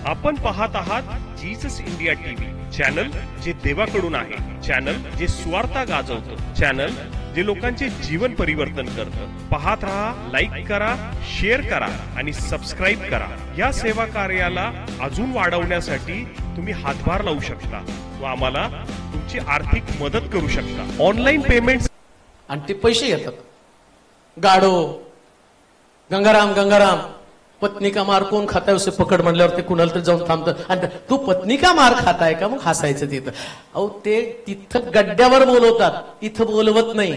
आपण पाहत आहात जीसस इंडिया टीव्ही, चॅनल जे देवाकडून आहे, चॅनल जे स्वार्था गाजवतं, चॅनल जे लोकांचे जीवन परिवर्तन करतं. पाहत रहा, लाईक करा, शेअर करा आणि सबस्क्राईब करा. या सेवा कार्याला अजून वाढवण्यासाठी तुम्ही हातभार लावू शकता व आम्हाला तुमची आर्थिक मदत करू शकता. ऑनलाईन पेमेंट आणि ते पैसे येतात. गाडो गंगाराम गंगाराम पत्नी का मार कोण खाताय उसे पकड म्हणल्यावर ते कुणाला तरी जाऊन थांबतं आणि तू पत्नी का मार खाताय का, मग हसायचं तिथं. अहो ते तिथं गड्ड्यावर बोलवतात, इथं बोलवत नाही.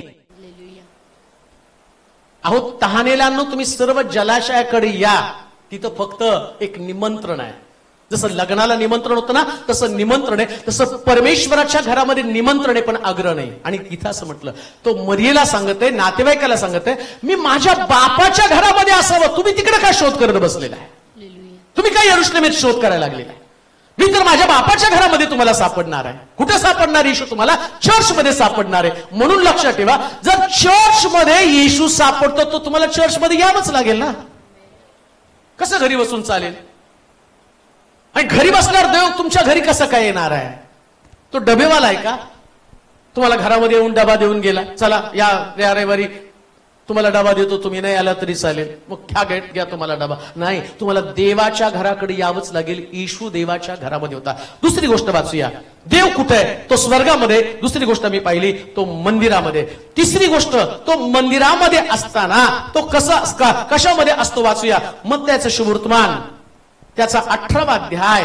अहो तहानेल्यांनो तुम्ही सर्व जलाशयाकडे या, तिथं फक्त एक निमंत्रण आहे. जसं लग्नाला निमंत्रण होतं ना, तसं निमंत्रण आहे. तसं परमेश्वराच्या घरामध्ये निमंत्रण आहे, पण आग्रह नाही. आणि तिथं असं म्हटलं, तो मरियेला सांगत आहे, नातेवाईकाला सांगत आहे, मी माझ्या बापाच्या घरामध्ये असावं. तुम्ही तिकडे काय शोध करत बसलेला आहे? तुम्ही काय यरुशलेमेत शोध करायला लागलेला आहे? मी तर माझ्या बापाच्या घरामध्ये तुम्हाला सापडणार आहे. कुठे सापडणार येशू? तुम्हाला चर्चमध्ये सापडणार आहे. म्हणून लक्षात ठेवा, जर चर्चमध्ये येशू सापडतो तो तुम्हाला चर्चमध्ये यावंच लागेल ना. कसं घरी बसून चालेल? आणि घरी बसणार देव तुमच्या घरी कसं काय येणार आहे? तो डबेवाला आहे का? तुम्हाला घरामध्ये येऊन डबा देऊन गेला, चला या रविवारी तुम्हाला डबा देतो, तुम्ही नाही आला तरी चालेल, मग घ्या तुम्हाला डबा. नाही, तुम्हाला देवाच्या घराकडे यावंच लागेल. येशू देवाच्या घरामध्ये होता. दुसरी गोष्ट वाचूया, देव कुठे आहे? तो स्वर्गामध्ये. दुसरी गोष्ट मी पाहिली, तो मंदिरामध्ये. तिसरी गोष्ट, तो मंदिरामध्ये असताना तो कशामध्ये असतो वाचूया. मग त्याचं शुभवर्तमान त्याचा 18वा अध्याय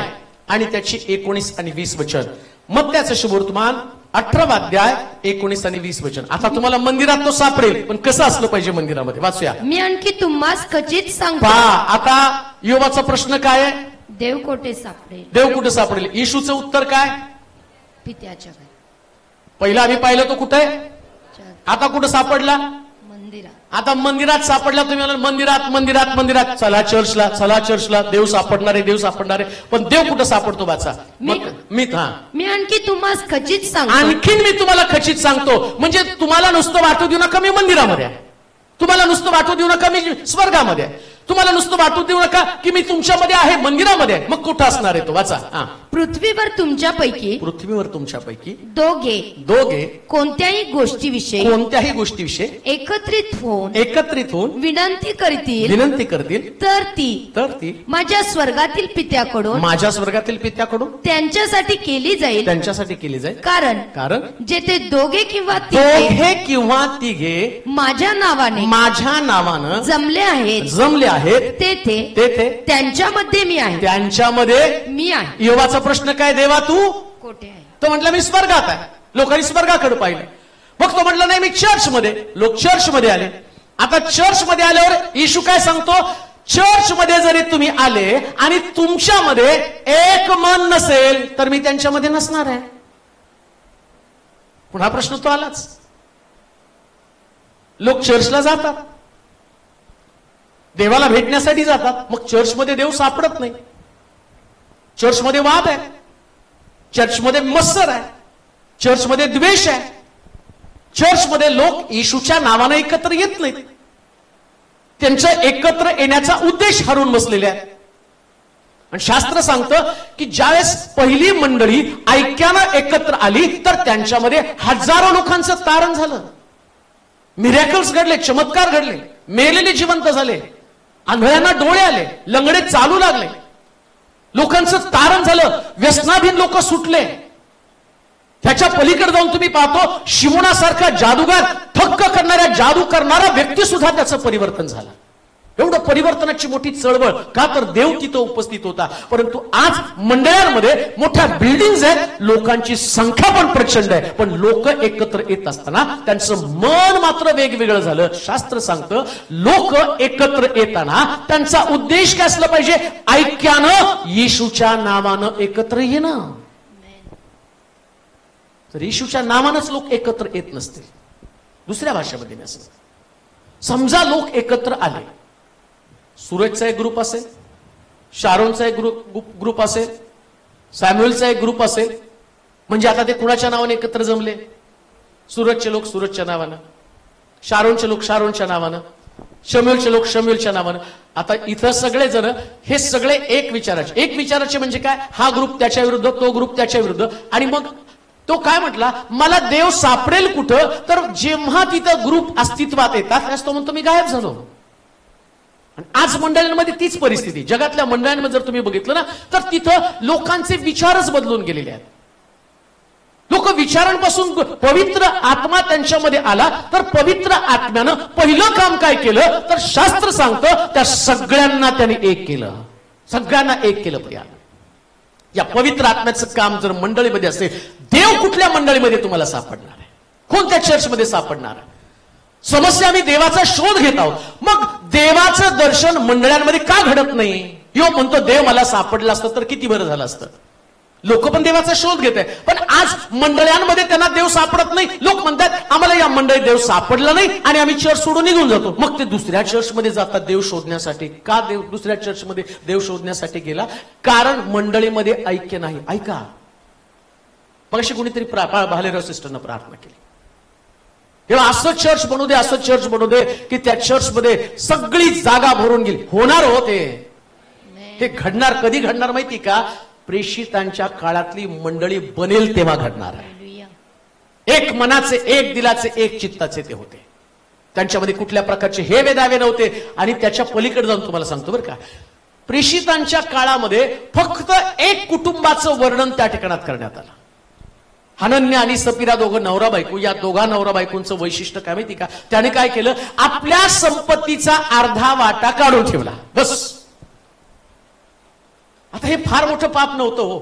आणि त्याची 19 आणि 20 वचन. मग त्याचं शुभवर्तमान 18वा अध्याय 19 आणि 20 वचन. आता तुम्हाला मंदिरात तो सापडेल, पण कसं असलं पाहिजे मंदिरामध्ये? वाचूया. मी आणखी तुम्हास खचित सांगतो. आता योबाचा प्रश्न काय आहे? देव कोठे सापडेल? देव कुठे सापडेल? येशूचं उत्तर काय? पित्याच्या घरी. पहिला आम्ही पाहिलं तो कुठे? आता कुठे सापडला? मंदिरात. आता मंदिरात सापडला. तुम्ही म्हणाल मंदिरात मंदिरात मंदिरात, चला चर्चला, चला चर्चला, देव सापडणार आहे, देव सापडणार आहे. पण देव कुठं सापडतो वाचा. मी आणखी तुम्हास खचित सांगतो. आणखीन मी तुम्हाला खचित सांगतो. म्हणजे तुम्हाला नुसतं वाटू देऊ नका मी मंदिरामध्ये आहे, तुम्हाला नुसतं वाटू देऊ नका मी स्वर्गामध्ये आहे, तुम्हाला नुसतं वाटू देऊ नका की मी तुमच्यामध्ये आहे, मंदिरामध्ये आहे. मग कुठं असणार आहे तो? वाचा. पृथ्वीवर तुमच्यापैकी दोघे कोणत्याही गोष्टीविषयी एकत्रित होऊन विनंती करतील तर ती माझ्या स्वर्गातील पित्याकडून त्यांच्यासाठी केली जाईल. कारण जेथे दोघे किंवा तिघे माझ्या नावानं जमले आहेत तेथे त्यांच्यामध्ये मी आहे. योबाचा प्रश्न काय? देवा तू कोठे आहे? तो म्हटलं मी स्वर्गात आहे. लोकांनी स्वर्गाकडे पाहिलं. मग तो म्हटलं नाही मी चर्चमध्ये. लोक चर्चमध्ये आले. आता चर्चमध्ये आल्यावर येशू काय सांगतो? चर्चमध्ये जरी तुम्ही आले आणि तुमच्यामध्ये एक मन नसेल तर मी त्यांच्यामध्ये नसणार आहे. पुन्हा प्रश्न तो आलाच. लोक चर्चला जातात, देवाला भेटण्यासाठी जातात, मग चर्चमध्ये देव सापडत नाही. चर्चमध्ये वाद आहे, चर्चमध्ये मत्सर आहे, चर्चमध्ये द्वेष आहे, चर्चमध्ये लोक येशूच्या नावानं एकत्र येत नाहीत. त्यांचं एकत्र येण्याचा उद्देश हरवून बसलेले आहे. आणि शास्त्र सांगतं की ज्यावेळेस पहिली मंडळी ऐक्यानं एकत्र आली तर त्यांच्यामध्ये हजारो लोकांचं तारण झालं. मिरॅकल्स घडले, चमत्कार घडले, मेलेले जिवंत झाले, आंधळ्यांना डोळे आले, लंगडे चालू लागले, लोकांचं तारण झालं, व्यसनाधीन लोक सुटले. त्याच्या पलीकडे जाऊन तुम्ही पाहतो शिवणासारखा जादूगार, ठक्क करणाऱ्या जादू करणारा व्यक्ती सुद्धा त्याचं परिवर्तन झालं. एवढं परिवर्तनाची मोठी चळवळ का? तर देव तिथं उपस्थित होता. परंतु आज मंडळांमध्ये मोठ्या बिल्डिंग्स आहेत, लोकांची संख्या पण प्रचंड आहे, पण लोक एकत्र येत असताना त्यांचं मन मात्र वेगवेगळं झालं. शास्त्र सांगतं लोक एकत्र येताना त्यांचा उद्देश काय असला पाहिजे? ऐक्यानं येशूच्या नावानं एकत्र येणं. तर येशूच्या नावानंच लोक एकत्र येत नसतील, दुसऱ्या भाषेमध्ये नसेल. समजा लोक एकत्र आले, सूरजचा एक ग्रुप असेल, शारोनचा एक ग्रुप असेल, सॅम्युएलचा एक ग्रुप असेल. म्हणजे आता ते कुणाच्या नावाने एकत्र जमले? सूरजचे लोक सूरजच्या नावानं, शारोनचे लोक शारोनच्या नावानं, शमूएलचे लोक शमूएलच्या नावानं. आता इथं सगळे जण हे सगळे एक विचाराचे म्हणजे काय, हा ग्रुप त्याच्या विरुद्ध, तो ग्रुप त्याच्या विरुद्ध. आणि मग तो काय म्हटला, मला देव सापडेल कुठं, तर जेव्हा तिथं ग्रुप अस्तित्वात येतात त्यास तो म्हणतो मी गायब झालो. आज मंडळांमध्ये तीच परिस्थिती, जगातल्या मंडळांमध्ये जर तुम्ही बघितलं ना तर तिथं लोकांचे विचारच बदलून गेलेले आहेत. लोक विचारांपासून पवित्र आत्मा त्यांच्यामध्ये आला तर पवित्र आत्म्यानं पहिलं काम काय केलं तर शास्त्र सांगतं त्या सगळ्यांना त्याने एक केलं, सगळ्यांना एक केलं. प्रिया, या पवित्र आत्म्याचं काम जर मंडळीमध्ये असेल, देव कुठल्या मंडळीमध्ये तुम्हाला सापडणार आहे, कोणत्या चर्चमध्ये सापडणार आहे. समस्या आम्ही देवाचा शोध घेत आहोत, मग देवाचं दर्शन मंडळांमध्ये का घडत नाही. यो म्हणतो देव मला सापडला असतं तर किती बरं झालं असतं. लोक पण देवाचा शोध घेत आहे, पण आज मंडळांमध्ये त्यांना देव सापडत नाही. लोक म्हणतात आम्हाला या मंडळीत देव सापडला नाही आणि आम्ही चर्च सोडून निघून जातो. मग ते दुसऱ्या चर्चमध्ये जातात देव शोधण्यासाठी. का देव दुसऱ्या चर्चमध्ये देव शोधण्यासाठी गेला, कारण मंडळीमध्ये ऐक्य नाही. ऐका, मग अशी कोणीतरी भालेराव सिस्टरनं प्रार्थना केली, तेव्हा असं चर्च बनवू दे, असं चर्च बनवू दे की त्या चर्चमध्ये सगळी जागा भरून गेली. होणार होते हे घडणार. कधी घडणार माहिती का, प्रेषितांच्या काळातली मंडळी बनेल तेव्हा घडणार आहे. एक मनाचे, एक दिलाचे, एक चित्ताचे ते होते. त्यांच्यामध्ये कुठल्या प्रकारचे हे वेदावे नव्हते. आणि त्याच्या पलीकडे जाऊन तुम्हाला सांगतो बरं का, प्रेषितांच्या काळामध्ये फक्त एक कुटुंबाचं वर्णन त्या ठिकाणात करण्यात आलं. हनन्या आणि सपिरा दोघं नवरा बायको, या दोघा नवरा बायकोंचं वैशिष्ट्य काय माहिती का, त्याने काय केलं, आपल्या संपत्तीचा अर्धा वाटा काढून ठेवला, बस. आता हे फार मोठं पाप नव्हतं हो,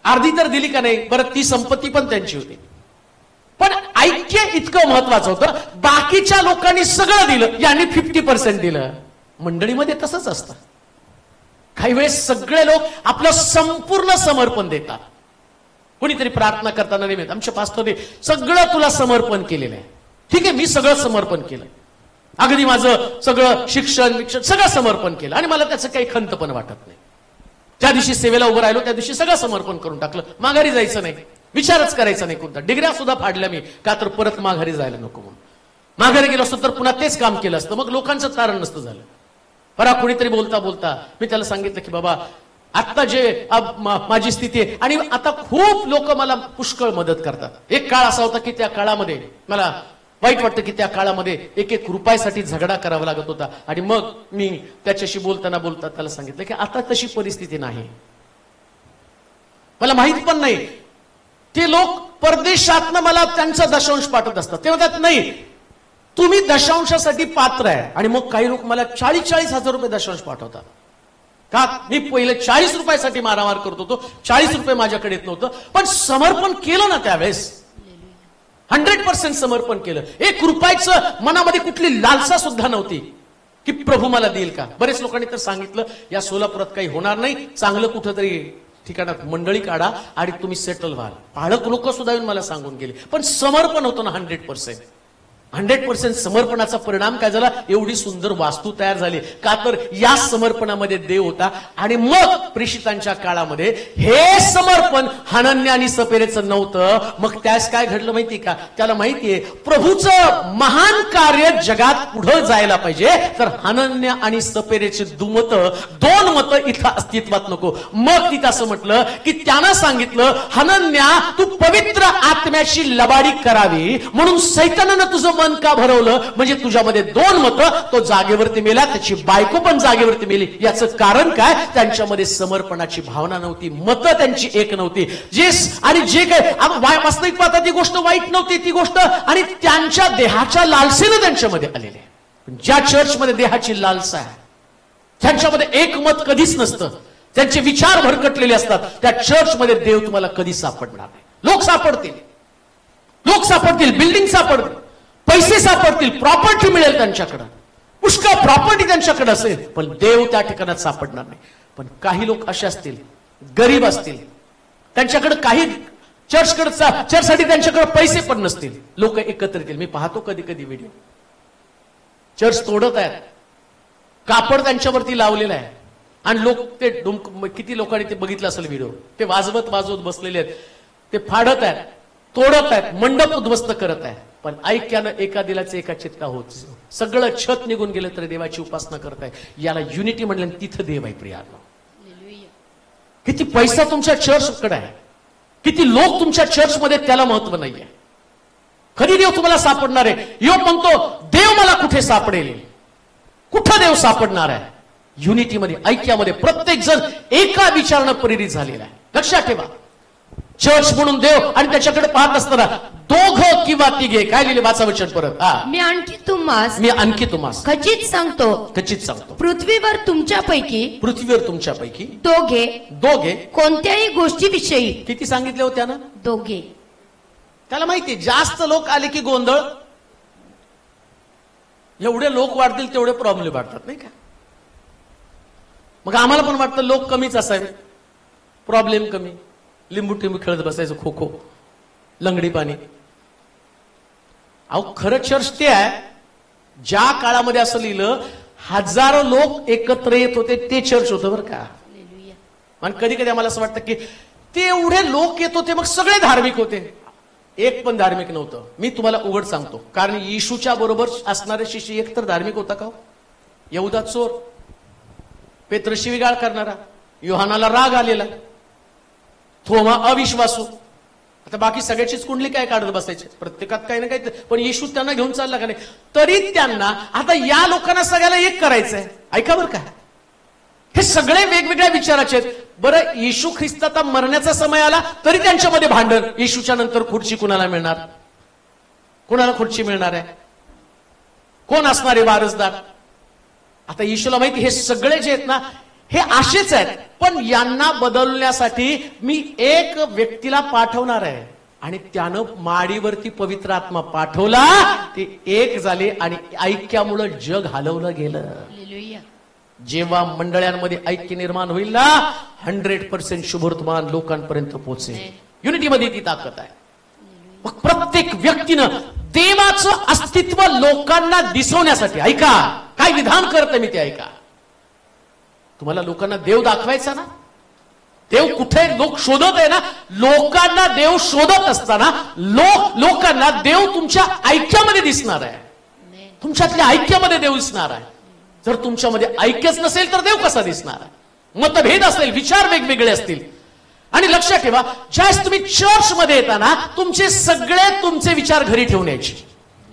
अर्धी तर दिली का नाही, बरं ती संपत्ती पण त्यांची होती, पण ऐक्य इतकं महत्वाचं होतं. बाकीच्या लोकांनी सगळं दिलं, यांनी 50% दिलं. मंडळीमध्ये तसंच असतं, काही वेळेस सगळे लोक आपलं संपूर्ण समर्पण देतात. कोणीतरी प्रार्थना करताना नाही, आमच्या पास्टरने सगळं तुला समर्पण केलेलं आहे. ठीक आहे, मी सगळं समर्पण केलं, अगदी माझं सगळं शिक्षण सगळं समर्पण केलं आणि मला त्याचं काही खंत पण वाटत नाही. ज्या दिवशी सेवेला उभं राहिलो त्या दिवशी सगळं समर्पण करून टाकलं, माघारी जायचं नाही, विचारच करायचा नाही कोणता. डिग्र्या सुद्धा फाडल्या मी, का तर परत माघारी जायला नको म्हणून. माघारी गेलो असतो तर पुन्हा तेच काम केलं असतं, मग लोकांचं तारण नसतं झालं. बरा कोणीतरी बोलता बोलता मी त्याला सांगितलं की बाबा आता जे माझी स्थिती आहे, आणि आता खूप लोक मला पुष्कळ मदत करतात. एक काळ असा होता की त्या काळामध्ये मला वाईट वाटतं की त्या काळामध्ये एक एक रुपयासाठी झगडा करावा लागत होता. आणि मग मी त्याच्याशी बोलताना त्याला सांगितलं की आता तशी परिस्थिती नाही. मला माहित पण नाही, ते लोक परदेशातनं मला त्यांचा दशांश पाठवत असतात. ते म्हणतात नाही तुम्ही दशांशासाठी पात्र आहे, आणि मग काही लोक मला 40-40 हजार रुपये दशांश पाठवतात. का, मी पहिले 40 रुपयासाठी मारामार करत होतो, 40 रुपये माझ्याकडे येत नव्हतं, पण समर्पण केलं ना त्यावेळेस, 100% समर्पण केलं. एक रुपयाचं मनामध्ये कुठली लालसा सुद्धा नव्हती की प्रभू मला देईल का. बरेच लोकांनी तर सांगितलं या सोलापुरात काही होणार नाही, चांगलं कुठंतरी ठिकाणात मंडळी काढा आणि तुम्ही सेटल व्हाल. पाळक लोक सुद्धा येऊन मला सांगून गेले, पण समर्पण होतं ना 100% समर्पणाचा परिणाम काय झाला, एवढी सुंदर वास्तू तयार झाली. का तर या समर्पणामध्ये देव होता. आणि मग प्रेषितांच्या काळामध्ये हे समर्पण हनन्या आणि सपेरेचं नव्हतं. मग त्यास काय घडलं माहिती का, त्याला माहितीये प्रभूचं महान कार्य जगात पुढे जायला पाहिजे, तर हनन्या आणि सपेरेचे दोन मतं इथं अस्तित्वात नको. मग तिथं असं म्हटलं की त्यानं सांगितलं हनन्या तू पवित्र आत्म्याची लबाडी करावी म्हणून सैतानानं तुझं मन का भरवलं, म्हणजे तुझ्यामध्ये 2 मतं, तो जागेवरती मेला, त्याची बायको पण जागेवरती मेली. याचं कारण काय, त्यांच्यामध्ये समर्पणाची भावना नव्हती, मतं त्यांची एक नव्हती. जे काय वास्तविक पाहता ती गोष्ट वाईट नव्हती, ती गोष्ट आणि त्यांच्या देहाच्या लालसेनं त्यांच्यामध्ये आलेली आहे. ज्या चर्चमध्ये देहाची लालसा आहे, त्यांच्यामध्ये एक मत कधीच नसतं, त्यांचे विचार भरकटलेले असतात, त्या चर्चमध्ये देव तुम्हाला कधी सापडणार नाही. लोक सापडतील, बिल्डिंग सापडतील, पैसे सापडतील, प्रॉपर्टी मिळेल त्यांच्याकडे, पुष्कळ प्रॉपर्टी त्यांच्याकडे असेल, पण देव त्या ठिकाणात सापडणार नाही. पण काही लोक असे असतील, गरीब असतील, त्यांच्याकडे काही चर्चसाठी त्यांच्याकडे पैसे पण नसतील, लोक एकत्र येतील. मी पाहतो कधी कधी व्हिडिओ, चर्च तोडत आहेत, कापड त्यांच्यावरती लावलेलं आहे, आणि लोक ते किती लोकांनी ते बघितलं असेल व्हिडिओ, ते वाजवत बसलेले आहेत, ते फाडत आहेत, तोडत आहेत, मंडप उद्ध्वस्त करत आहेत. पण ऐक्यानं एका दिलाचे एका चित्ता होत सगळं छत निघून गेलं तरी देवाची उपासना करताय. याला युनिटी म्हणलं, तिथं देव आहे प्रियानो. किती पैसा तुमच्या चर्चकडे आहे, किती लोक तुमच्या चर्चमध्ये, त्याला महत्व नाहीये. कधी देव तुम्हाला सापडणार आहे? योग म्हणतो, देव मला कुठे सापडेल? कुठं देव सापडणार आहे? युनिटीमध्ये, ऐक्यामध्ये प्रत्येक जण एका विचारानं प्रेरित झालेला आहे. लक्षात ठेवा, चर्च म्हणून देव आणि त्याच्याकडे पाहत असताना दोघं किंवा तिघे, काय लिहिले वाचा वचन परत. मी आणखी तुम्हास खचित सांगतो पृथ्वीवर तुमच्यापैकी दोघे कोणत्याही गोष्टीविषयी. किती सांगितले होते त्यानं? दोघे. त्याला माहिती, जास्त लोक आले की गोंधळ, एवढे लोक वाढतील तेवढे प्रॉब्लेम वाढतात, नाही का? मग आम्हाला पण वाटतं लोक कमीच असावे, प्रॉब्लेम कमी, लिंबू टिंबू खेळत बसायचं, खो खो, लंगडी पाणी. अहो खरं चर्च ते आहे ज्या काळामध्ये असं लिहिलं, हजारो लोक एकत्र येत होते, ते चर्च होतं बरं का. आणि कधी कधी आम्हाला असं वाटतं की ते एवढे लोक येत होते मग सगळे धार्मिक होते. एक पण धार्मिक नव्हतं. मी तुम्हाला उघड सांगतो, कारण येशूच्या बरोबर असणारे शिष्य एक तर धार्मिक होता का? यहुदा चोर, पेत्र शिवीगाळ करणारा, योहानाला राग आलेला, थोमा अविश्वासू. आता बाकी सगळ्याचीच कुंडली काय काढत बसायचे, प्रत्येकात काही ना काही. पण येशू त्यांना घेऊन चालला का नाही? तरी त्यांना आता या लोकांना सगळ्याला एक करायचंय. ऐका बरं का, हे सगळे वेगवेगळ्या विचाराचे आहेत. बरं, येशू ख्रिस्ताचा मरण्याचा समय आला तरी त्यांच्यामध्ये भांडण. येशूच्या नंतर खुर्ची कुणाला मिळणार? कुणाला खुर्ची मिळणार आहे? कोण असणारे वारसदार? आता येशूला माहिती, हे सगळे जे आहेत ना, हे असेच आहेत, पण यांना बदलण्यासाठी मी एक व्यक्तीला पाठवणार आहे. आणि त्यानं माडीवरती पवित्र आत्मा पाठवला, ते एक झाले आणि ऐक्यामुळं जग हलवलं गेलं. जेव्हा मंडळांमध्ये ऐक्य निर्माण होईल ना, 100% शुभवर्तमान लोकांपर्यंत पोहोचेल. युनिटीमध्ये ती ताकद आहे. मग प्रत्येक व्यक्तीनं देवाचं अस्तित्व लोकांना दिसवण्यासाठी, ऐका काय विधान करतं मी ते ऐका. तुम्हाला लोकांना देव दाखवायचा ना, देव कुठे लोक शोधत आहे ना, लोकांना देव शोधत असताना लोकांना देव तुमच्या ऐक्यामध्ये दिसणार आहे, तुमच्यातल्या ऐक्यामध्ये देव दिसणार आहे. जर तुमच्यामध्ये ऐक्यच नसेल तर देव कसा दिसणार? मतभेद असेल, विचार वेगवेगळे असतील. आणि लक्षात ठेवा, ज्यावेळेस तुम्ही चर्च मध्ये येताना तुमचे विचार घरी ठेवून यायचे.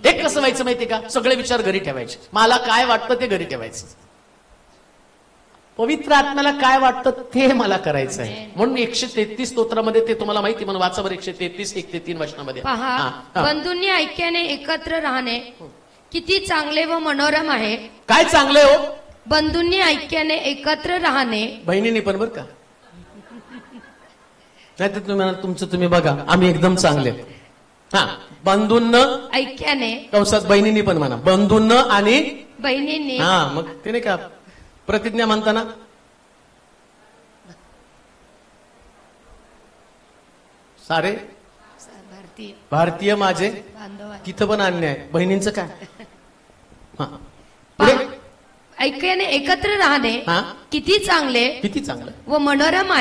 एक कसं व्हायचं माहितीये का? सगळे विचार घरी ठेवायचे. मला काय वाटतं ते घरी ठेवायचं. पवित्र आत्म्याला काय वाटतं ते मला करायचं आहे. म्हणून 133 स्तोत्रामध्ये ते तुम्हाला माहिती, म्हणून वाचा बरं 133 1 ते 3 वचनामध्ये. पहा, बंधूंनी ऐक्याने एकत्र राहणे किती चांगले व मनोरम आहे. काय चांगले हो? बंधूंनी ऐक्याने एकत्र राहणे. बहिणींनी पण बरं का, नाही तर तुम्ही म्हणा तुमचं तुम्ही बघा, आम्ही एकदम चांगले. हा, बंधूंना ऐक्याने, कंसात बहिणींनी पण म्हणा, बंधूंना आणि बहिणींनी. हा, मग ते नाही का प्रतिज्ञा म्हणताना सारे भारतीय माझे तिथं पण अन्याय. बहिणींचं काय? ऐक्याने एकत्र राहणे किती चांगलं व मनोरम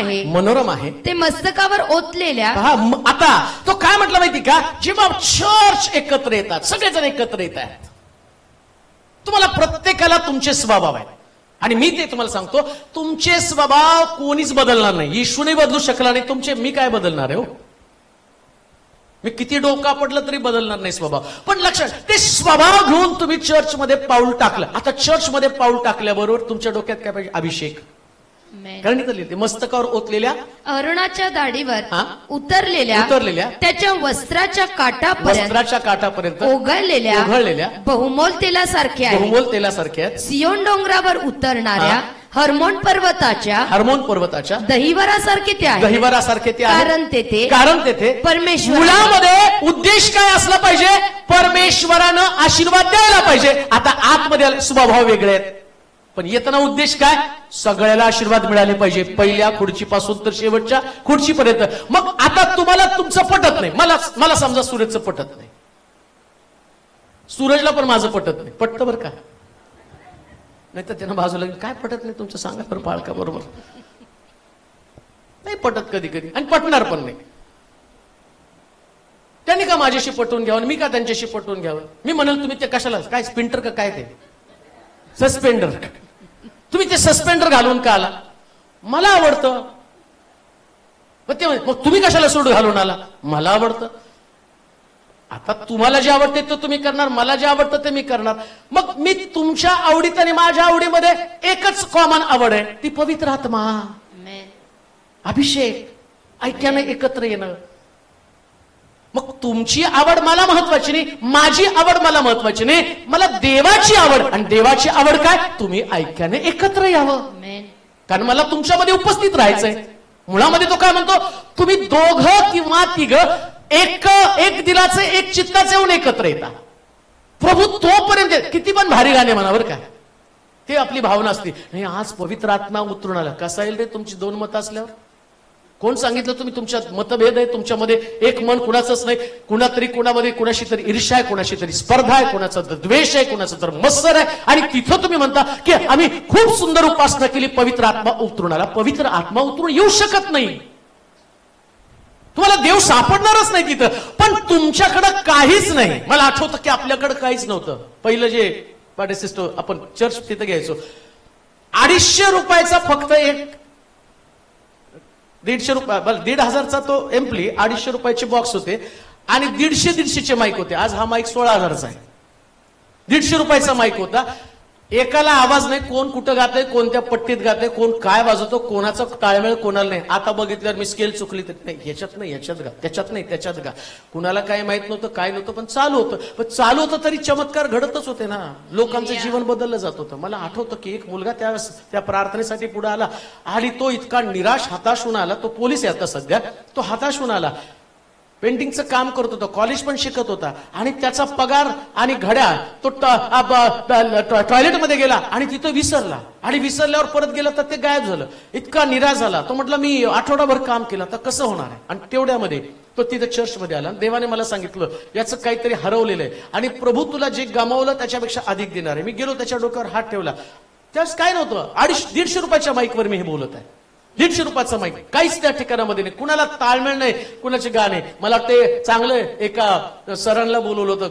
आहे. ते मस्तकावर ओतलेल्या. आता तो काय म्हटलं माहिती का? जेव्हा चर्च एकत्र येतात, सगळेजण एकत्र येत आहेत, तुम्हाला प्रत्येकाला तुमचे स्वभाव आहेत. आणि मी ते तुम्हाला सांगतो, तुमचे स्वभाव कोणीच बदलणार नाही. येशूने बदलू शकला नाही तुमचे, मी काय बदलणार आहे हो? मी किती डोका पडलं तरी बदलणार नाही स्वभाव. पण लक्षात, ते स्वभाव घेऊन तुम्ही चर्च मध्ये पाऊल टाकलं. आता चर्च मध्ये पाऊल टाकल्याबरोबर तुमच्या डोक्यात काय पाहिजे? अभिषेक. कारण ते मस्तकावर ओतलेल्या अरुणाच्या दाढीवर उतरलेल्या त्याच्या वस्त्राच्या काठापर्यंत ओघळलेल्या बहुमोल तेलासारखे आहेत. सियोन डोंगरावर उतरणाऱ्या हर्मोन पर्वताच्या दहिवरासारखे ते आहे. कारण तेथे परमेश्वरामध्ये उद्देश काय असला पाहिजे? परमेश्वरानं आशीर्वाद द्यायला पाहिजे. आता आतमध्ये स्वभाव वेगळे आहेत, पण येताना उद्देश काय? सगळ्याला आशीर्वाद मिळाले पाहिजे, पहिल्या खुर्चीपासून तर शेवटच्या खुर्चीपर्यंत. मग आता तुम्हाला तुमचं पटत नाही, मला समजा सूरजचं पटत नाही, सूरजला पण माझं पटत नाही. पटतं बरं का? नाही तर त्यांना बाजूला काय पटत नाही तुमचं, सांगा बरं पाळका बरोबर. नाही पटत कधी कधी, आणि पटणार पण नाही. माझ्याशी पटवून घ्यावं, मी का त्यांच्याशी पटवून घ्यावं? मी म्हणाल तुम्ही ते कशाला, काय स्पिंटर का काय ते सस्पेंडर, तुम्ही ते सस्पेंडर घालून का आला? मला आवडतं. मग तुम्ही कशाला सूट घालून आला? मला आवडतं. आता तुम्हाला जे आवडते ते तुम्ही करणार, मला जे आवडतं ते मी करणार. मग मी तुमच्या आवडीत आणि माझ्या आवडीमध्ये एकच कॉमन आवड आहे, ती पवित्र आत्मा, अभिषेक, ऐक्याने एकत्र येणं. मग तुमची आवड मला महत्वाची नाही, माझी आवड मला महत्वाची नाही, मला देवाची आवड. आणि देवाची आवड काय? तुम्ही ऐक्याने एकत्र यावं, कारण मला तुमच्यामध्ये उपस्थित राहायचंय. मुळामध्ये तो काय म्हणतो? तुम्ही दोघं किंवा तिघं एक दिलाचे एक चित्ताचे होऊन एकत्र येतात. प्रभू तोपर्यंत किती पण भारी गाणे म्हणा बरं का, ते आपली भावना असते. नाही आज पवित्र आत्मा उतरून आला. कसा येईल रे तुमची दोन मतं असल्यावर? कोण सांगितलं तुम्ही तुमच्यात मतभेद आहे? तुमच्यामध्ये एक मन कुणाचंच नाही. कुणातरी कुणामध्ये कुणाशी तरी ईर्ष्या आहे, कुणाशी तरी स्पर्धा आहे, कुणाचा तर द्वेष आहे, कुणाचा तर मत्सर आहे. आणि तिथं तुम्ही म्हणता की आम्ही खूप सुंदर उपासना केली, पवित्र आत्मा उतरून आला. पवित्र आत्मा उतरून येऊ शकत नाही. तुम्हाला देव सापडणारच नाही तिथं. पण तुमच्याकडं काहीच नाही. मला आठवतं की आपल्याकडे काहीच नव्हतं. पहिलं जे पार्टिसिस्टो आपण चर्च तिथं घ्यायचो, 250 रुपयाचा फक्त एक 150 रुपये 1,500चा तो एम्प्ली, 250 रुपयाचे बॉक्स होते आणि 150 माईक होते. आज हा माईक 16,000चा आहे. 150 रुपयाचा माईक होता. एकाला आवाज नाही, कोण कुठं गातंय, कोणत्या पट्टीत गातंय, कोण काय वाजवतो, कोणाचा ताळमेळ कोणाला नाही. आता बघितल्यावर मी स्केल चुकली तर नाही, ह्याच्यात नाही ह्याच्यात गा, त्याच्यात नाही त्याच्यात गा. कुणाला काय माहित नव्हतं, काय नव्हतं, पण चालू होतं. पण चालू होतं तरी चमत्कार घडतच होते ना. लोकांचं जीवन बदललं जात होतं. मला आठवतं की एक मुलगा त्या प्रार्थनेसाठी पुढे आला आणि तो इतका निराश हताश होऊन आला. तो पोलीस आहे आता सध्या. तो हताश होऊन आला. पेंटिंगचं काम करत होता, कॉलेज पण शिकत होता आणि त्याचा पगार आणि घड्याळ तो टॉयलेटमध्ये गेला आणि तिथं विसरला. आणि विसरल्यावर परत गेला तर ते गायब झालं. इतका निराश झाला. तो म्हटला मी आठवडाभर काम केलं, तर कसं होणार आहे? आणि तेवढ्यामध्ये तो तिथं चर्चमध्ये आला. देवाने मला सांगितलं याचं काहीतरी हरवलेलं आहे आणि प्रभू तुला जे गमावलं त्याच्यापेक्षा अधिक देणार आहे. मी गेलो, त्याच्या डोक्यावर हात ठेवला. त्यावेळेस काय नव्हतं. 150 रुपयाच्या माईकवर मी हे बोलत आहे. 150 रुपयाचा माईक, काहीच त्या ठिकाणामध्ये नाही. कुणाला ताळमेळ नाही, कुणाचे गाणे. मला ते चांगलं एका सरांना बोलवलं होतं,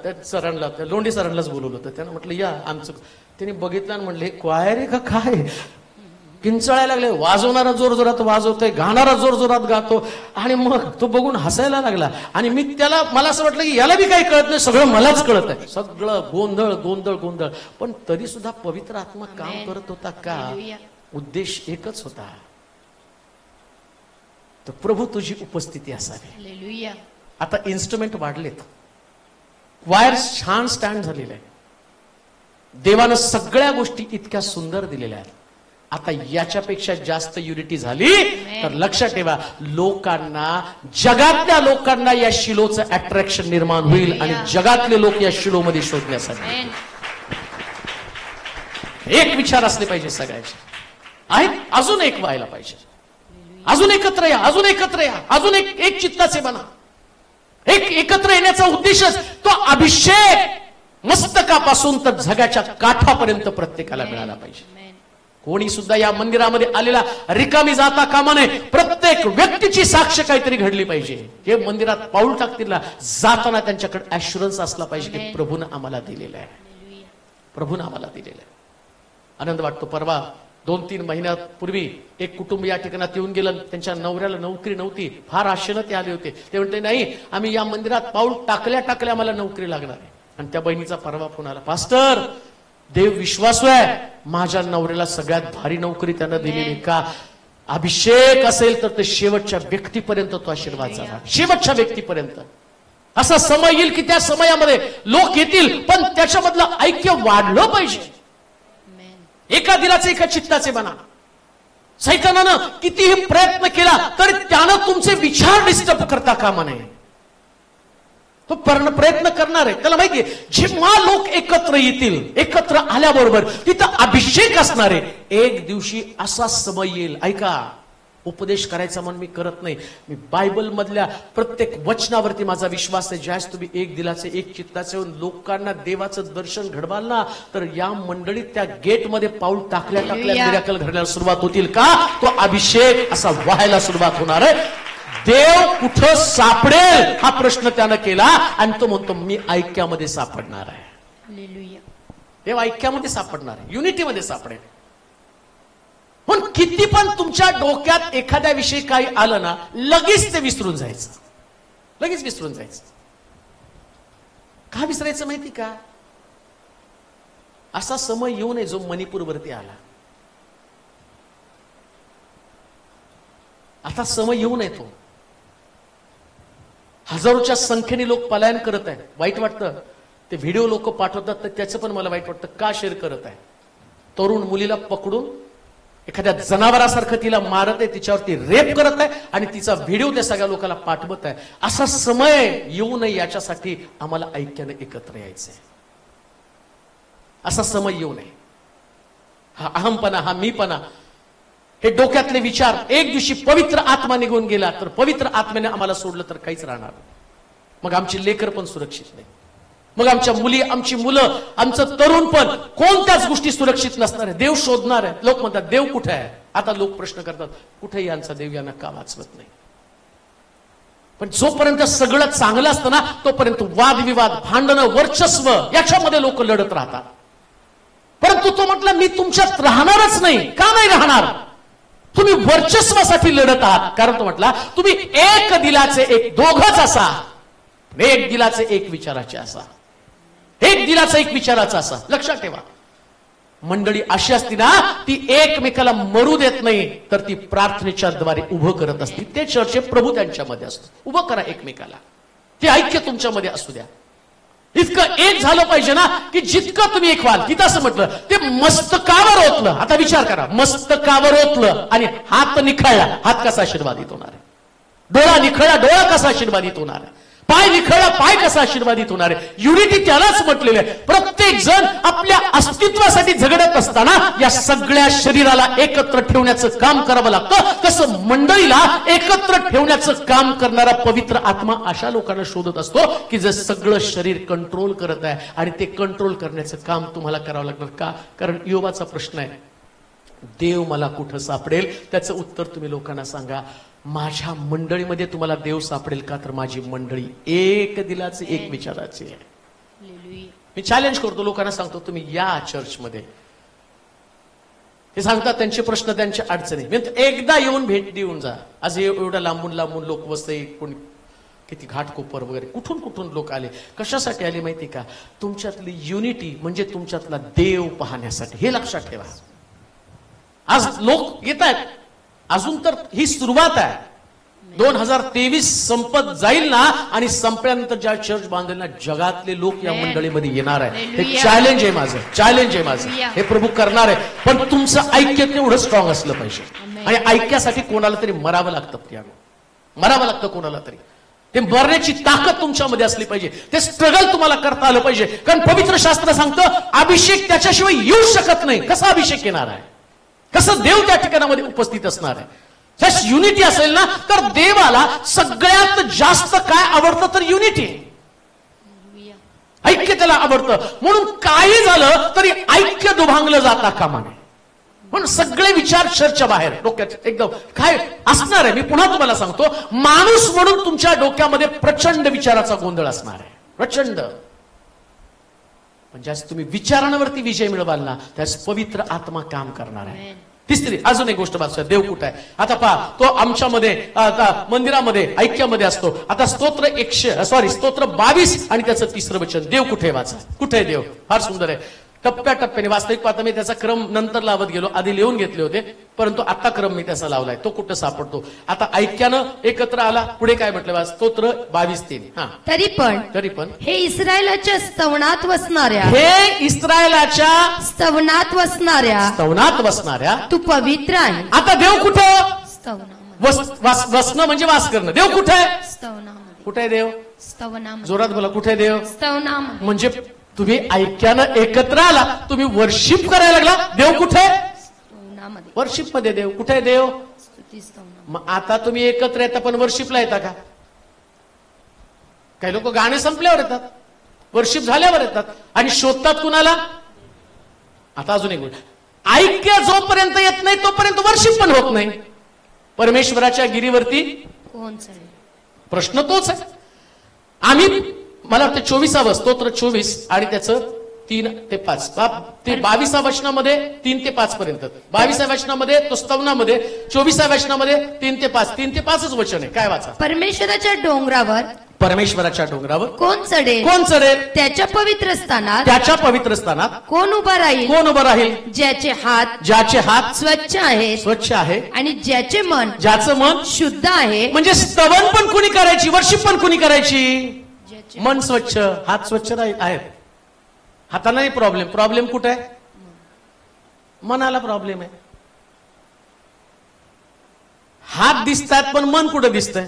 त्या सरांना, लोंढे सरांनाच बोलवलं होतं. त्यानं म्हटलं या आमचं. त्यांनी बघितलं आणि म्हणले क्वायर आहे का काय? किंचाळायला लागले. वाजवणारा जोर जोरात वाजवतोय, गाणारा जोर जोरात गातो. आणि मग तो बघून हसायला लागला. आणि मी त्याला, मला असं वाटलं की याला बी काही कळत नाही, सगळं मलाच कळत आहे. सगळं गोंधळ गोंधळ गोंधळ. पण तरी सुद्धा पवित्र आत्मा काम करत होता का? उद्देश एकच होता, तर प्रभू तुझी उपस्थिती असावी. आता इन्स्ट्रुमेंट वाढलेत, वायर छान स्टँड झालेले आहे. देवानं सगळ्या गोष्टी इतक्या सुंदर दिलेल्या आहेत. आता याच्यापेक्षा जास्त युनिटी झाली तर लक्षात ठेवा, लोकांना, जगातल्या लोकांना या शिलोचं अट्रॅक्शन निर्माण होईल आणि जगातले लोक या शिलोमध्ये शोधण्यासाठी. एक विचार असले पाहिजे सगळ्याचे, आहेत अजून एक व्हायला पाहिजे. अजून एकत्र या, अजून एकत्र या, अजून एक चित्ताचे बना. एकत्र येण्याचा उद्देशच तो अभिषेक मस्तकापासून तर जगाच्या काठापर्यंत प्रत्येकाला मिळाला पाहिजे. कोणी सुद्धा या मंदिरामध्ये आलेला रिकामी जाता कामा नये. प्रत्येक व्यक्तीची साक्ष काहीतरी घडली पाहिजे. हे मंदिरात पाऊल टाकतील ना, जाताना त्यांच्याकडे ॲश्युरन्स असला पाहिजे की प्रभूनं आम्हाला दिलेलं आहे, प्रभूनं आम्हाला दिलेलं आहे. आनंद वाटतो. परवा 2-3 महिन्यापूर्वी एक कुटुंब या ठिकाणात येऊन गेलं. त्यांच्या नवऱ्याला नोकरी नव्हती. फार आशेनं ते आले होते. ते म्हणते नाही, आम्ही या मंदिरात पाऊल टाकल्या टाकल्या आम्हाला नोकरी लागणार आहे. आणि त्या बहिणीचा परवा फोन आला, पास्टर देव विश्वासू आहे, माझ्या नवऱ्याला सगळ्यात भारी नोकरी त्यानं दिलेली. का? अभिषेक असेल तर ते शेवटच्या व्यक्तीपर्यंत तो आशीर्वाद झाला, शेवटच्या व्यक्तीपर्यंत. असा समय येईल की त्या समयामध्ये लोक येतील, पण त्याच्यामधलं ऐक्य वाढलं पाहिजे. एका दिलाचे एका चित्ताचे बना. सैतानानं कितीही प्रयत्न केला तरी त्यानं तुमचे विचार डिस्टर्ब करता कामा नये. तो प्रयत्न करणार आहे. त्याला माहितीये जेव्हा लोक एकत्र येतील, एकत्र आल्याबरोबर तिथं अभिषेक असणार आहे. एक दिवशी असा समय येईल, ऐका, उपदेश करायचा म्हणून मी करत नाही, मी बायबल मधल्या प्रत्येक वचनावरती माझा विश्वास आहे. ज्यावेळेस तुम्ही एक दिलाचे एक चित्ताचे होऊन लोकांना देवाचं दर्शन घडवाल ना, तर या मंडळीत त्या गेटमध्ये पाऊल टाकल्या टाकल्या मिराकल घडण्याला सुरुवात होतील. का? तो अभिषेक असा व्हायला सुरुवात होणार आहे. देव कुठं सापडेल हा प्रश्न त्यानं केला आणि तो म्हणतो मी ऐक्यामध्ये सापडणार आहे. हालेलुया. देव ऐक्यामध्ये सापडणार आहे, युनिटीमध्ये सापडेल. पण किती पण तुमच्या डोक्यात एखाद्या विषयी काही आलं ना, लगेच ते विसरून जायचं, लगेच विसरून जायचं. का विसरायचं माहिती का? असा समय येऊ नये जो मणिपूरवरती आला. आता समय येऊ नये तो. हजारोच्या संख्येने लोक पलायन करत आहेत. वाईट वाटतं ते व्हिडिओ लोक पाठवतात, तर त्याचं पण मला वाईट वाटतं. का शेअर करत आहे? तरुण मुलीला पकडून एखाद्या जनावरासारखं तिला मारत आहे, तिच्यावरती रेप करत आहे आणि तिचा व्हिडिओ त्या सगळ्या लोकांना पाठवत आहे. असा समय येऊ नये याच्यासाठी आम्हाला ऐक्याने एकत्र यायचंय. असा समय येऊ नये. हा अहमपणा, हा मीपणा, हे डोक्यातले विचार, एक दिवशी पवित्र आत्मा निघून गेला तर पवित्र आत्म्याने आम्हाला सोडलं तर काहीच राहणार नाही. मग आमची लेकर पण सुरक्षित नाही, मग आमच्या मुली, आमची मुलं, आमचं तरुण पण कोणत्याच गोष्टी सुरक्षित नसणार आहे. देव शोधणार आहे. लोक म्हणतात देव कुठे आहे? आता लोक प्रश्न करतात कुठे यांचा देव यांना का वाचवत नाही? पण जोपर्यंत सगळं चांगलं असतं ना, तोपर्यंत वादविवाद, भांडणं, वर्चस्व याच्यामध्ये लोक लढत राहतात. परंतु तो म्हटला मी तुमच्यात राहणारच नाही. का नाही राहणार? तुम्ही वर्चस्वासाठी लढत आहात. कारण तो म्हटला तुम्ही एक दिलाचे एक, दोघच असा, एक दिलाचे एक विचाराचे असा, एक दिलाचा एक विचाराचा असा. लक्षात ठेवा, मंडळी अशी असती ना, ती एकमेकाला मरू देत नाही, तर ती प्रार्थनेच्या द्वारे उभं करत असती. ते चर्चे प्रभू त्यांच्यामध्ये असतो. उभं करा एकमेकाला, ते ऐक्य तुमच्यामध्ये असू द्या. इतकं एक झालं पाहिजे ना, की जितकं तुम्ही एक व्हाल. तिथं असं म्हटलं ते मस्तकावर ओतलं. आता विचार करा, मस्तकावर ओतलं आणि हात निखळला, हात कसा आशीर्वादित होणार आहे? डोळा निखळला, डोळा कसा आशीर्वादित होणार आहे? पाय निखळला, पाय कसा आशीर्वादित होणार आहे? युनिटी त्यालाच म्हटलेलं आहे. प्रत्येक जण आपल्या अस्तित्वासाठी झगडत असताना या सगळ्या शरीराला एकत्र ठेवण्याचं काम करावं लागतं. तसं मंडळीला एकत्र ठेवण्याचं काम करणारा पवित्र आत्मा अशा लोकांना शोधत असतो की जे सगळं शरीर कंट्रोल करत आहे. आणि ते कंट्रोल करण्याचं काम तुम्हाला करावं लागणार. का? कारण योबाचा प्रश्न आहे, देव मला कुठं सापडेल? त्याचं उत्तर तुम्ही लोकांना सांगा. माझ्या मंडळीमध्ये तुम्हाला देव सापडेल का? तर माझी मंडळी एक दिलाचे एक विचाराची आहे. हालेलुया. मी चॅलेंज करतो, लोकांना सांगतो तुम्ही या चर्चमध्ये. हे सांगतात त्यांचे प्रश्न, त्यांच्या अडचणी, मी एकदा येऊन भेट देऊन जा. आज एवढ्या लांबून लांबून लोक वसई, कोणी किती घाटकोपर वगैरे कुठून कुठून लोक आले. कशासाठी आले माहिती का? तुमच्यातली युनिटी म्हणजे तुमच्यातला देव पाहण्यासाठी. हे लक्षात ठेवा. आज लोक येत आहेत, अजून तर ही सुरुवात आहे. 2023 संपत जाईल ना, आणि संपल्यानंतर ज्या चर्च बांधेल ना, जगातले लोक या मंडळीमध्ये येणार आहे. हे चॅलेंज आहे माझं, चॅलेंज आहे माझं. हे प्रभू करणार आहे. पण तुमचं ऐक्य तेवढं स्ट्रॉंग असलं पाहिजे. आणि ऐक्यासाठी कोणाला तरी मरावं लागतं, प्रियानो, मरावं लागतं कोणाला तरी. ते मरण्याची ताकद तुमच्यामध्ये असली पाहिजे. ते स्ट्रगल तुम्हाला करता आलं पाहिजे. कारण पवित्र शास्त्र सांगतं अभिषेक त्याच्याशिवाय येऊ शकत नाही. कसा अभिषेक येणार आहे? कसं देव त्या ठिकाणामध्ये उपस्थित असणार आहे? जस्ट युनिटी असेल ना, तर देवाला सगळ्यात जास्त काय आवडतं? तर युनिटी, ऐक्य त्याला आवडतं. म्हणून काही झालं तरी ऐक्य दुभांगलं जाता कामा नये. पण सगळे विचार चर्चा बाहेर, डोक्यात एकदम काय असणार आहे? मी पुन्हा तुम्हाला सांगतो, माणूस म्हणून तुमच्या डोक्यामध्ये प्रचंड विचाराचा गोंधळ असणार आहे, प्रचंड. पण ज्यास तुम्ही विचारांवरती विजय मिळवाल ना, त्यास पवित्र आत्मा काम करणार आहे. तिसरी अजून एक गोष्ट वाचूया, देव कुठं आहे? आता पहा, तो आमच्यामध्ये मंदिरामध्ये ऐक्यामध्ये असतो. आता स्तोत्र 22 आणि त्याचं तिसरं वचन, देव कुठे? वाचा, कुठे आहे देव? फार सुंदर आहे. टप्प्याटप्प्याने, वास्तविक पाहता मी त्याचा क्रम नंतर लावत गेलो, आधी लिहून घेतले होते, परंतु आता क्रम मी त्याचा लावलाय. तो कुठं सापडतो? आता ऐक्यानं एकत्र आला. पुढे काय म्हटलं? स्तोत्र 22:3. हा, तरी पण हे इस्रायलाच्या स्तवनात वसणाऱ्या, हे इस्रायलाच्या स्तवनात वसणाऱ्या तू पवित्र आहे. आता देव कुठं? स्तवनामध्ये. वसणं म्हणजे वास करणं. देव कुठे आहे? स्तवनामध्ये. कुठे आहे देव? स्तवनामध्ये. जोरात बोला, कुठे आहे देव? स्तवनामध्ये. म्हणजे तुम्ही ऐक्यानं एकत्र आला, तुम्ही वर्शिप करायला लागला. देव कुठे? स्तवनामध्ये. वर्शिप मध्ये देव कुठे? देव स्तुती स्तवनामध्ये. मग आता तुम्ही एकत्र येता, पण वर्शिपला येता का? काही लोक गाणे संपल्यावर येतात, वर्शिप झाल्यावर येतात आणि शोधतात कुणाला? आता अजून एक गोष्ट, ऐक्य जोपर्यंत येत नाही तोपर्यंत वर्शिप पण होत नाही. परमेश्वराच्या गिरीवरती कोण चढेल? प्रश्न तोच आहे. आम्ही मला वाटतं 24 स्तोत्र 24 आणि त्याचं 3 ते 5 ते 22 वचनामध्ये 3 ते 5 पर्यंत, 22 वचनामध्ये तो स्तवनामध्ये, 24 वचनामध्ये 3 ते 5, 3 ते 5च वचन आहे. काय वाचा? परमेश्वराच्या डोंगरावर परमेश्वराच्या डोंगरावर कोण चढेल? कोण चढेल? त्याच्या पवित्र स्थानात त्याच्या पवित्र स्थानात कोण उभा राहील? कोण उभं राहील? ज्याचे हात ज्याचे हात स्वच्छ आहेत स्वच्छ आहे, आणि ज्याचे मन ज्याचं मन शुद्ध आहे. म्हणजे स्तवन पण कुणी करायची, वर्षिप पण कुणी करायची? ज्याचे मन स्वच्छ, हात स्वच्छ आहेत. हातालाही प्रॉब्लेम कुठे आहे? मनाला प्रॉब्लेम आहे. हात दिसतात पण मन कुठं दिसतंय?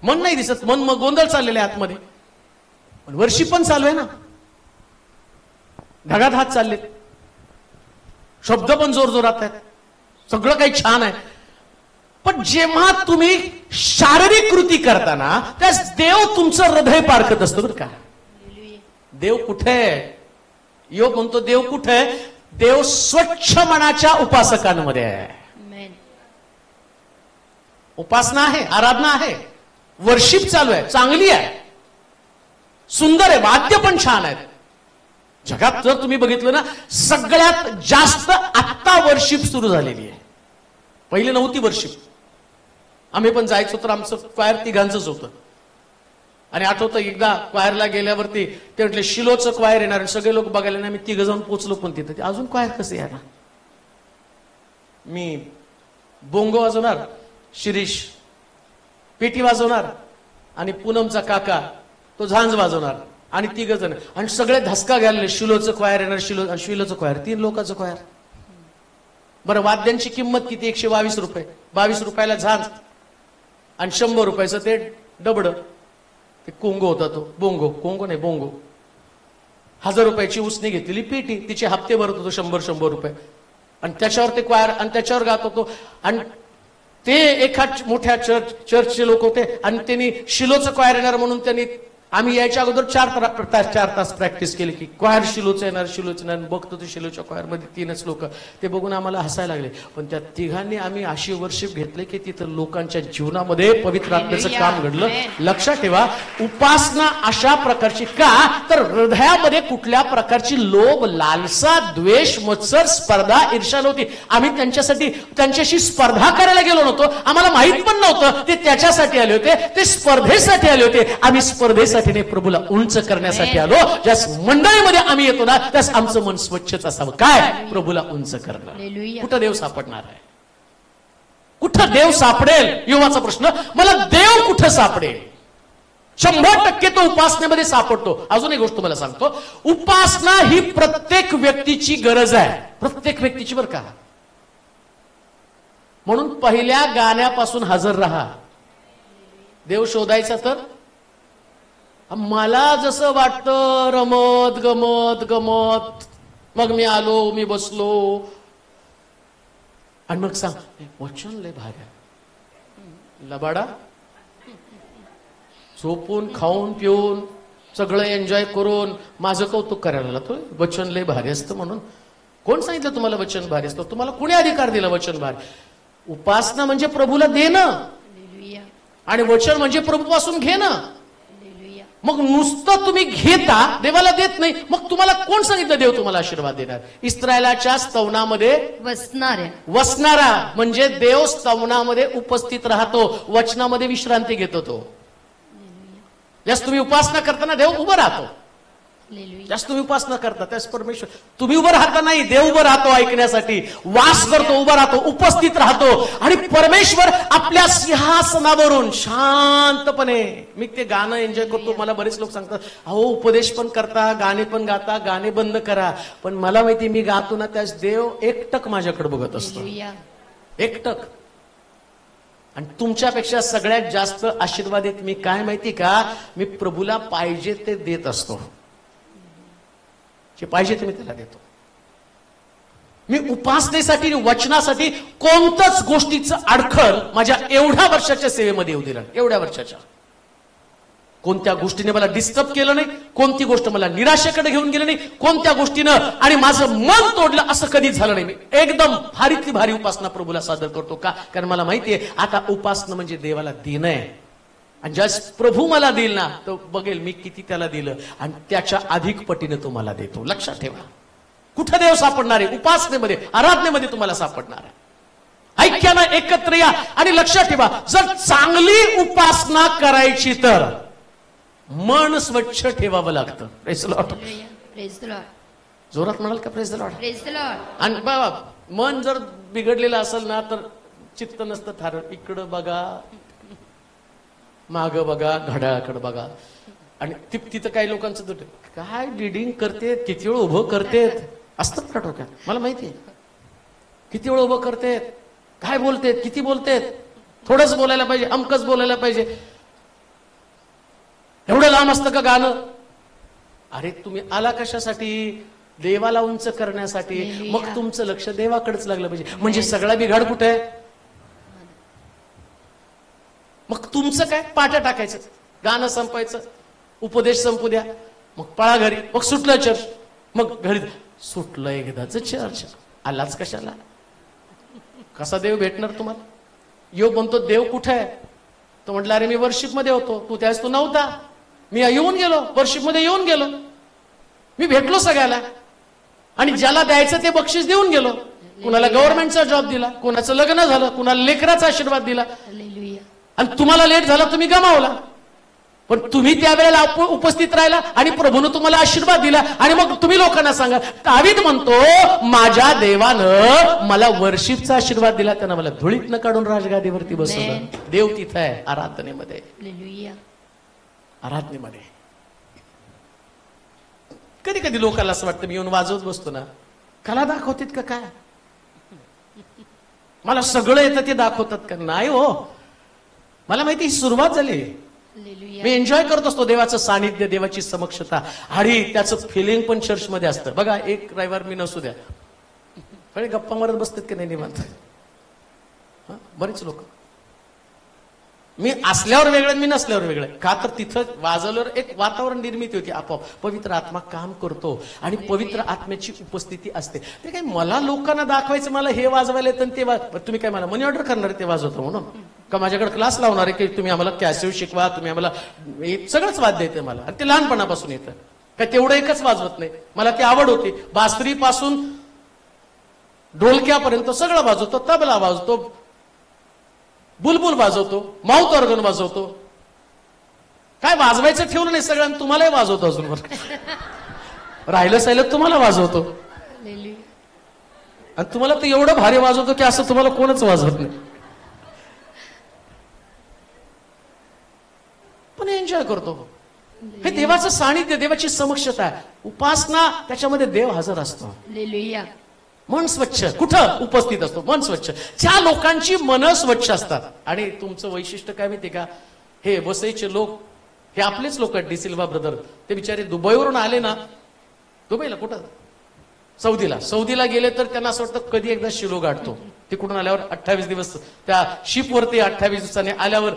मन नाही दिसत. मन मग गोंधळ चाललेले आहे आतमध्ये. पण वर्षिप पण चालू आहे ना, ढगात हात चाललेत, शब्द पण जोरजोरात आहेत, सगळं काही छान आहे. पण जेव्हा तुम्ही शारीरिक कृती करताना त्यास देव तुमचं हृदय पारखत असतो बरं का. देव कुठे आहे? योग म्हणतो देव कुठे आहे? देव स्वच्छ मनाच्या उपासकांमध्ये आहे. Amen. उपासना आहे, आराधना आहे, वर्शिप चालू आहे, चांगली आहे, सुंदर आहे, वाद्य पण छान आहेत. जगात जर तुम्ही बघितलं ना, सगळ्यात जास्त आत्ता वर्शिप सुरू झालेली आहे. पहिले नव्हती वर्शिप. आम्ही पण जायचो तर आमचं क्वायर तिघांचंच होतं. आणि आठवतं एकदा क्वायरला गेल्यावरती ते म्हटले शिलोचं क्वायर येणार, आणि सगळे लोक बघायला ना, मी तिघ जाऊन पोचलो पण तिथे. अजून क्वायर कसे येणार? मी बोंगो वाजवणार, शिरीष पेटी वाजवणार, आणि पूनमचा काका तो झांज वाजवणार, आणि तिघ जण, आणि सगळे धसका घ्यायला शिलोचं क्वायर येणार, शिलोचं क्वायर, 3 लोकांचं क्वायर. बरं, वाद्यांची किंमत किती? 122 रुपये. 22 रुपयाला झांज आणि 100 रुपयाचं ते डबड, ते कोंगो होता तो, कोंगो नाही बोंगो. 1000 रुपयाची उसने घेतलेली पेटी, तिचे हप्ते भरत होतो 100 रुपये, आणि त्याच्यावर ते क्वायर, आणि त्याच्यावर गात होतो. आणि ते एका मोठ्या चर्चचे लोक होते, आणि त्यांनी शिलोचं क्वायर येणार म्हणून त्यांनी, आम्ही यायच्या अगोदर 4 तास प्रॅक्टिस केली की क्वायर शिलोचं येणार, शिलोचं येणार. बघतो ते शिलोच्या क्वायर मध्ये 3च लोक. ते बघून आम्हाला हसायला लागले. पण त्या तिघांनी आम्ही अशी वर्शिप घेतले की तिथं लोकांच्या जीवनामध्ये पवित्र आत्म्याचं काम घडलं. लक्षात ठेवा, उपासना अशा प्रकारची का, तर हृदयामध्ये कुठल्या प्रकारची लोभ, लालसा, द्वेष, मत्सर, स्पर्धा, ईर्ष्या नव्हती. आम्ही त्यांच्याशी स्पर्धा करायला गेलो नव्हतो. आम्हाला माहित पण नव्हतं ते त्याच्यासाठी आले होते, ते स्पर्धेसाठी आले होते. आम्ही स्पर्धेसाठी नाही, प्रभूला उंच करण्यासाठी आलो. ज्यास मंडळीमध्ये आम्ही येतो ना, त्यास आमचं मन स्वच्छच असावं. काय? प्रभूला उंच करणं. कुठं देव सापडणार आहे? कुठं देव सापडेल? युवाचा प्रश्न. मला देव कुठं सापडेल? 100% तो उपासनेमध्ये सापडतो. अजून एक गोष्ट तुम्हाला सांगतो, उपासना ही प्रत्येक व्यक्तीची गरज आहे, प्रत्येक व्यक्तीची, बरं का. म्हणून पहिल्या गाण्यापासून हजर राहा. देव शोधायचा तर मला जसं वाटतं, रमत गमत, मग मी आलो, मी बसलो, आणि मग सांग वचन लय भारी, लबाडा झोपून खाऊन पिऊन सगळं एन्जॉय करून माझं कौतुक करायला लागतो. वचन लय भारी असतं म्हणून. कोण सांगितलं तुम्हाला वचन भारी असतं? तुम्हाला कोणी अधिकार दिला वचन भारी? उपासना म्हणजे प्रभूला देणं, आणि वचन म्हणजे प्रभूपासून घेणं. मग नुसतं तुम्ही घेता, देवाला देत नाही, मग तुम्हाला कोण सांगितलं देव तुम्हाला आशीर्वाद देणार? इस्रायलाच्या स्तवनामध्ये वसणारा म्हणजे देव स्तवनामध्ये उपस्थित राहतो, वचनामध्ये विश्रांती घेतो. तो यास तुम्ही उपासना करताना देव उभं राहतो. जास्त तुम्ही उपासना करता त्यास परमेश्वर, तुम्ही उभं राहता नाही, देव उभं राहतो ऐकण्यासाठी, वास करतो, उभं राहतो, उपस्थित राहतो. आणि परमेश्वर आपल्या सिंहासनावरून शांतपणे, मी ते गाणं एन्जॉय करतो. मला बरेच लोक सांगतात, अहो उपदेश पण करता, गाणे पण गाता, गाणे बंद करा. पण मला माहिती, मी गातो ना त्यास देव एकटक माझ्याकडे बघत असतो, एकटक. आणि तुमच्यापेक्षा सगळ्यात जास्त आशीर्वादित मी काय माहिती का? मी प्रभूला पाहिजे ते देत असतो, जे पाहिजे ते मी त्याला देतो. मी उपासनेसाठी, वचनासाठी कोणत्याच गोष्टीचं अडखळ माझ्या एवढ्या वर्षाच्या सेवेमध्ये येऊ दिलं, एवढ्या वर्षाच्या कोणत्या गोष्टीने मला डिस्टर्ब केलं नाही, कोणती गोष्ट मला निराशेकडे घेऊन गेली नाही, कोणत्या गोष्टीनं आणि माझं मन तोडलं असं कधीच झालं नाही. मी एकदम भारीतली भारी उपासना प्रभूला सादर करतो. का? कारण मला माहितीये आता उपासना म्हणजे देवाला देणं आहे. आणि ज्या प्रभू मला देईल ना तो बघेल मी किती त्याला दिलं आणि त्याच्या अधिक पटीने तो मला देतो. लक्षात ठेवा, कुठं देव सापडणार आहे? उपासनेमध्ये, आराधनेमध्ये तुम्हाला सापडणार आहे. ऐक्यानं एकत्र या आणि लक्षात ठेवा, जर चांगली उपासना करायची तर मन स्वच्छ ठेवावं लागतं. Praise the Lord. Praise the Lord. जोरात म्हणाल का praise the Lord? Praise the Lord. आणि बाबा मन जर बिघडलेलं असेल ना तर चित्त नसतं थारत. इकडं बघा, माग बघा, घड्याळाकडे बघा. आणि तिथं काही लोकांचं काय लिडिंग करतेत, किती वेळ उभं करतेत असतं डोक्यात. मला माहितीये किती वेळ उभं करतेत, काय बोलतेत, किती बोलतेत, थोडंच बोलायला पाहिजे, अमकच बोलायला पाहिजे. एवढं लांब असतं का गाणं? अरे तुम्ही आला कशासाठी? देवाला उंच करण्यासाठी. मग तुमचं लक्ष देवाकडेच लागलं पाहिजे. म्हणजे सगळा बिघाड कुठे आहे? मग तुमचं काय? पाट्या टाकायचं, गाणं संपायचं, उपदेश संपू द्या, मग पळा घरी, मग सुटलं चर्च, मग घरी सुटलं एकदाच चर्च. आलाच कशाला? कसा देव भेटणार तुम्हाला? यो म्हणतो देव कुठे आहे? तो म्हटलं अरे मी वर्शिप मध्ये होतो, तू त्यावेळेस तू नव्हता, मी येऊन गेलो, वर्शिप मध्ये येऊन गेलो, मी भेटलो सगळ्याला आणि ज्याला द्यायचं ते बक्षीस देऊन गेलो. कुणाला गव्हर्नमेंटचा जॉब दिला, कुणाचं लग्न झालं, कुणाला लेकराचा आशीर्वाद दिला. हालेलुया. आणि तुम्हाला लेट झाला, तुम्ही गमावला. पण तुम्ही त्यावेळेला उपस्थित राहिला आणि प्रभूनं तुम्हाला आशीर्वाद दिला. आणि मग तुम्ही लोकांना सांगा, दावीद म्हणतो माझ्या देवानं मला वर्शिपचा आशीर्वाद दिला, त्यानं मला धुळीतनं काढून राजगादीवरती बसवलं. देव तिथं आहे आराधनेमध्ये. हालेलुया. आराधनेमध्ये कधी कधी लोकांना असं वाटतं मी येऊन वाजवत बसतो ना, कला दाखवतात का काय, मला सगळं येतं ते दाखवतात का? नाही हो, मला माहिती ही सुरुवात झाली. हालेलुया. मी एन्जॉय करत असतो देवाचं सानिध्य, देवाची समक्षता आणि त्याचं फिलिंग पण चर्चमध्ये असतं. बघा एक रविवार मी नसू द्या, पण गप्पा मारत बसतात की नाही निवांत. बरेच लोक मी असल्यावर वेगळं, मी नसल्यावर वेगळं. का तर तिथं वाजवल्यावर एक वातावरण निर्मिती होती आपोआप. पवित्र आत्मा काम करतो आणि पवित्र आत्म्याची उपस्थिती असते. ते काय मला लोकांना दाखवायचं मला हे वाजवायला येतं ते तुम्ही काय मला मनी ऑर्डर करणार ते वाजवतो म्हणून का? माझ्याकडे क्लास लावणार आहे की तुम्ही आम्हाला कॅसिओ शिकवा, तुम्ही आम्हाला सगळंच वाद्य येतं मला. आणि ते लहानपणापासून येतं. काय तेवढं एकच वाजवत नाही, मला ती आवड होती. बासरी पासून ढोलक्यापर्यंत सगळं वाजवतो, तबला वाजवतो, बुलबुल वाजवतो, माउथ ऑर्गन वाजवतो. काय वाजवायचं ठेवलं नाही सगळ्यांना, तुम्हालाही वाजवतो अजून राहिलं साहिलं तुम्हाला वाजवतो. हालेलुया. आणि तुम्हाला तर एवढं भारी वाजवतो की असं तुम्हाला कोणच वाजवत नाही. पण एन्जॉय करतो. हे देवाचं सानिध्य, देवाची समक्षता आहे. उपासना त्याच्यामध्ये देव हजर असतो. हालेलुया. मन स्वच्छ कुठं उपस्थित असतो? मन स्वच्छ. ज्या लोकांची मन स्वच्छ असतात. आणि तुमचं वैशिष्ट्य काय माहिती का? हे वसईचे लोक हे आपलेच लोक आहेत. डी सिल्वा ब्रदर ते बिचारे दुबईवरून आले ना, दुबईला कुठं सौदीला गेले तर त्यांना असं वाटतं कधी एकदा शिलो गाठतो. तिकडून आल्यावर 28 दिवस त्या शिपवरती 28 दिवसाने आल्यावर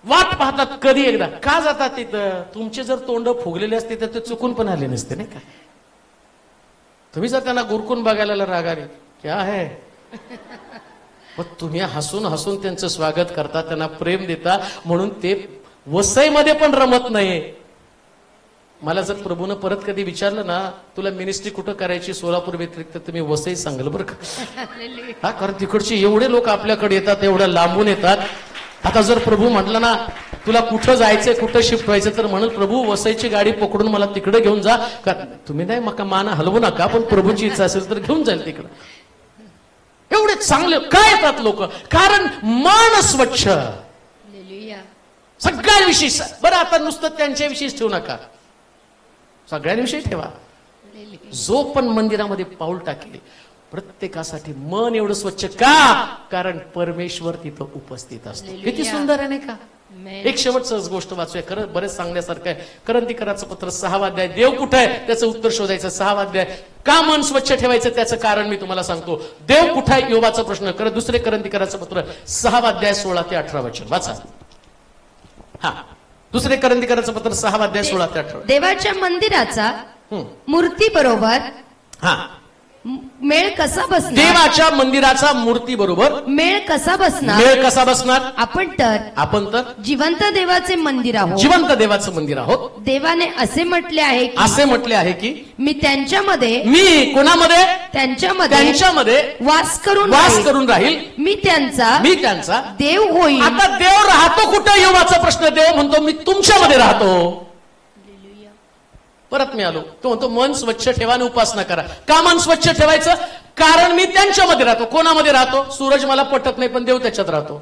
वाट पाहतात कधी एकदा. का जातात तिथं? तुमचे जर तोंड फुगलेले असते तर ते चुकून पण आले नसते नाही का? तुम्ही जर त्यांना गुरकून बघायला रागाने क्या है, मग तुम्ही हसून हसून त्यांचं स्वागत करता, त्यांना प्रेम देता, म्हणून ते वसईमध्ये पण रमत नाही. मला जर प्रभूनं परत कधी विचारलं ना तुला मिनिस्ट्री कुठं करायची सोलापूर व्यतिरिक्त, तुम्ही वसई सांगल बरं का. हा, कारण तिकडचे एवढे लोक आपल्याकडे येतात, एवढ्या लांबून येतात. आता जर प्रभू म्हटलं ना तुला कुठं जायचंय, कुठं शिफ्ट व्हायचं, तर म्हणून प्रभू वसईची गाडी पकडून मला तिकडे घेऊन जा. तुम्ही नाही मका मान हलवू नका, पण प्रभूची इच्छा असेल तर घेऊन जाईल तिकडे. एवढे चांगले काय येतात लोक, कारण मन स्वच्छ. हालेलुया. सगळ्यांविषयी बरं, आता नुसतं त्यांच्याविषयीच ठेवू नका, सगळ्यांविषयी ठेवा. हालेलुया. जो पण मंदिरामध्ये पाऊल टाकले प्रत्येकासाठी मन एवढं स्वच्छ का? कारण परमेश्वर तिथं उपस्थित असतो. किती सुंदर आहे नाही का? आमेन. एक शेवटच गोष्ट वाचूया, खरं बरेच सांगण्यासारखं आहे. करंदीकराचं पत्र 6वा अध्याय. देव कुठे आहे त्याचं उत्तर शोधायचं. 6वा अध्याय. का मन स्वच्छ ठेवायचं त्याचं कारण मी तुम्हाला सांगतो. देव कुठे आहे योबाचा प्रश्न. दुसरे करंदीकराचं पत्र 6वा अध्याय 16 ते 18 वचन वाचा. हा, दुसरे करंदीकरांचं पत्र 6 अध्याय 16 ते 18. देवाच्या मंदिराचा हं. मूर्ती बरोबर हा, मेळ कसा बसणार? देवाच्या मंदिराचा मूर्ती बरोबर मेळ कसा बसणार? मेळ कसा बसणार? आपण तर जिवंत देवाचे मंदिर आहोत. जिवंत देवाचं मंदिर आहोत. देवाने असे म्हटले आहे की असे म्हटले आहे की मी त्यांच्यामध्ये मी कोणामध्ये? त्यांच्यामध्ये वास करून राहील. मी त्यांचा देव होईल. आता देव राहतो कुठं? योबाचा प्रश्न. देव म्हणतो मी तुमच्यामध्ये राहतो. परत मी आलो. तो म्हणतो मन स्वच्छ ठेवा आणि उपासना करा. का मन स्वच्छ ठेवायचं? कारण मी त्यांच्यामध्ये राहतो. कोणामध्ये राहतो? सूरज मला पटत नाही पण देव त्याच्यात राहतो.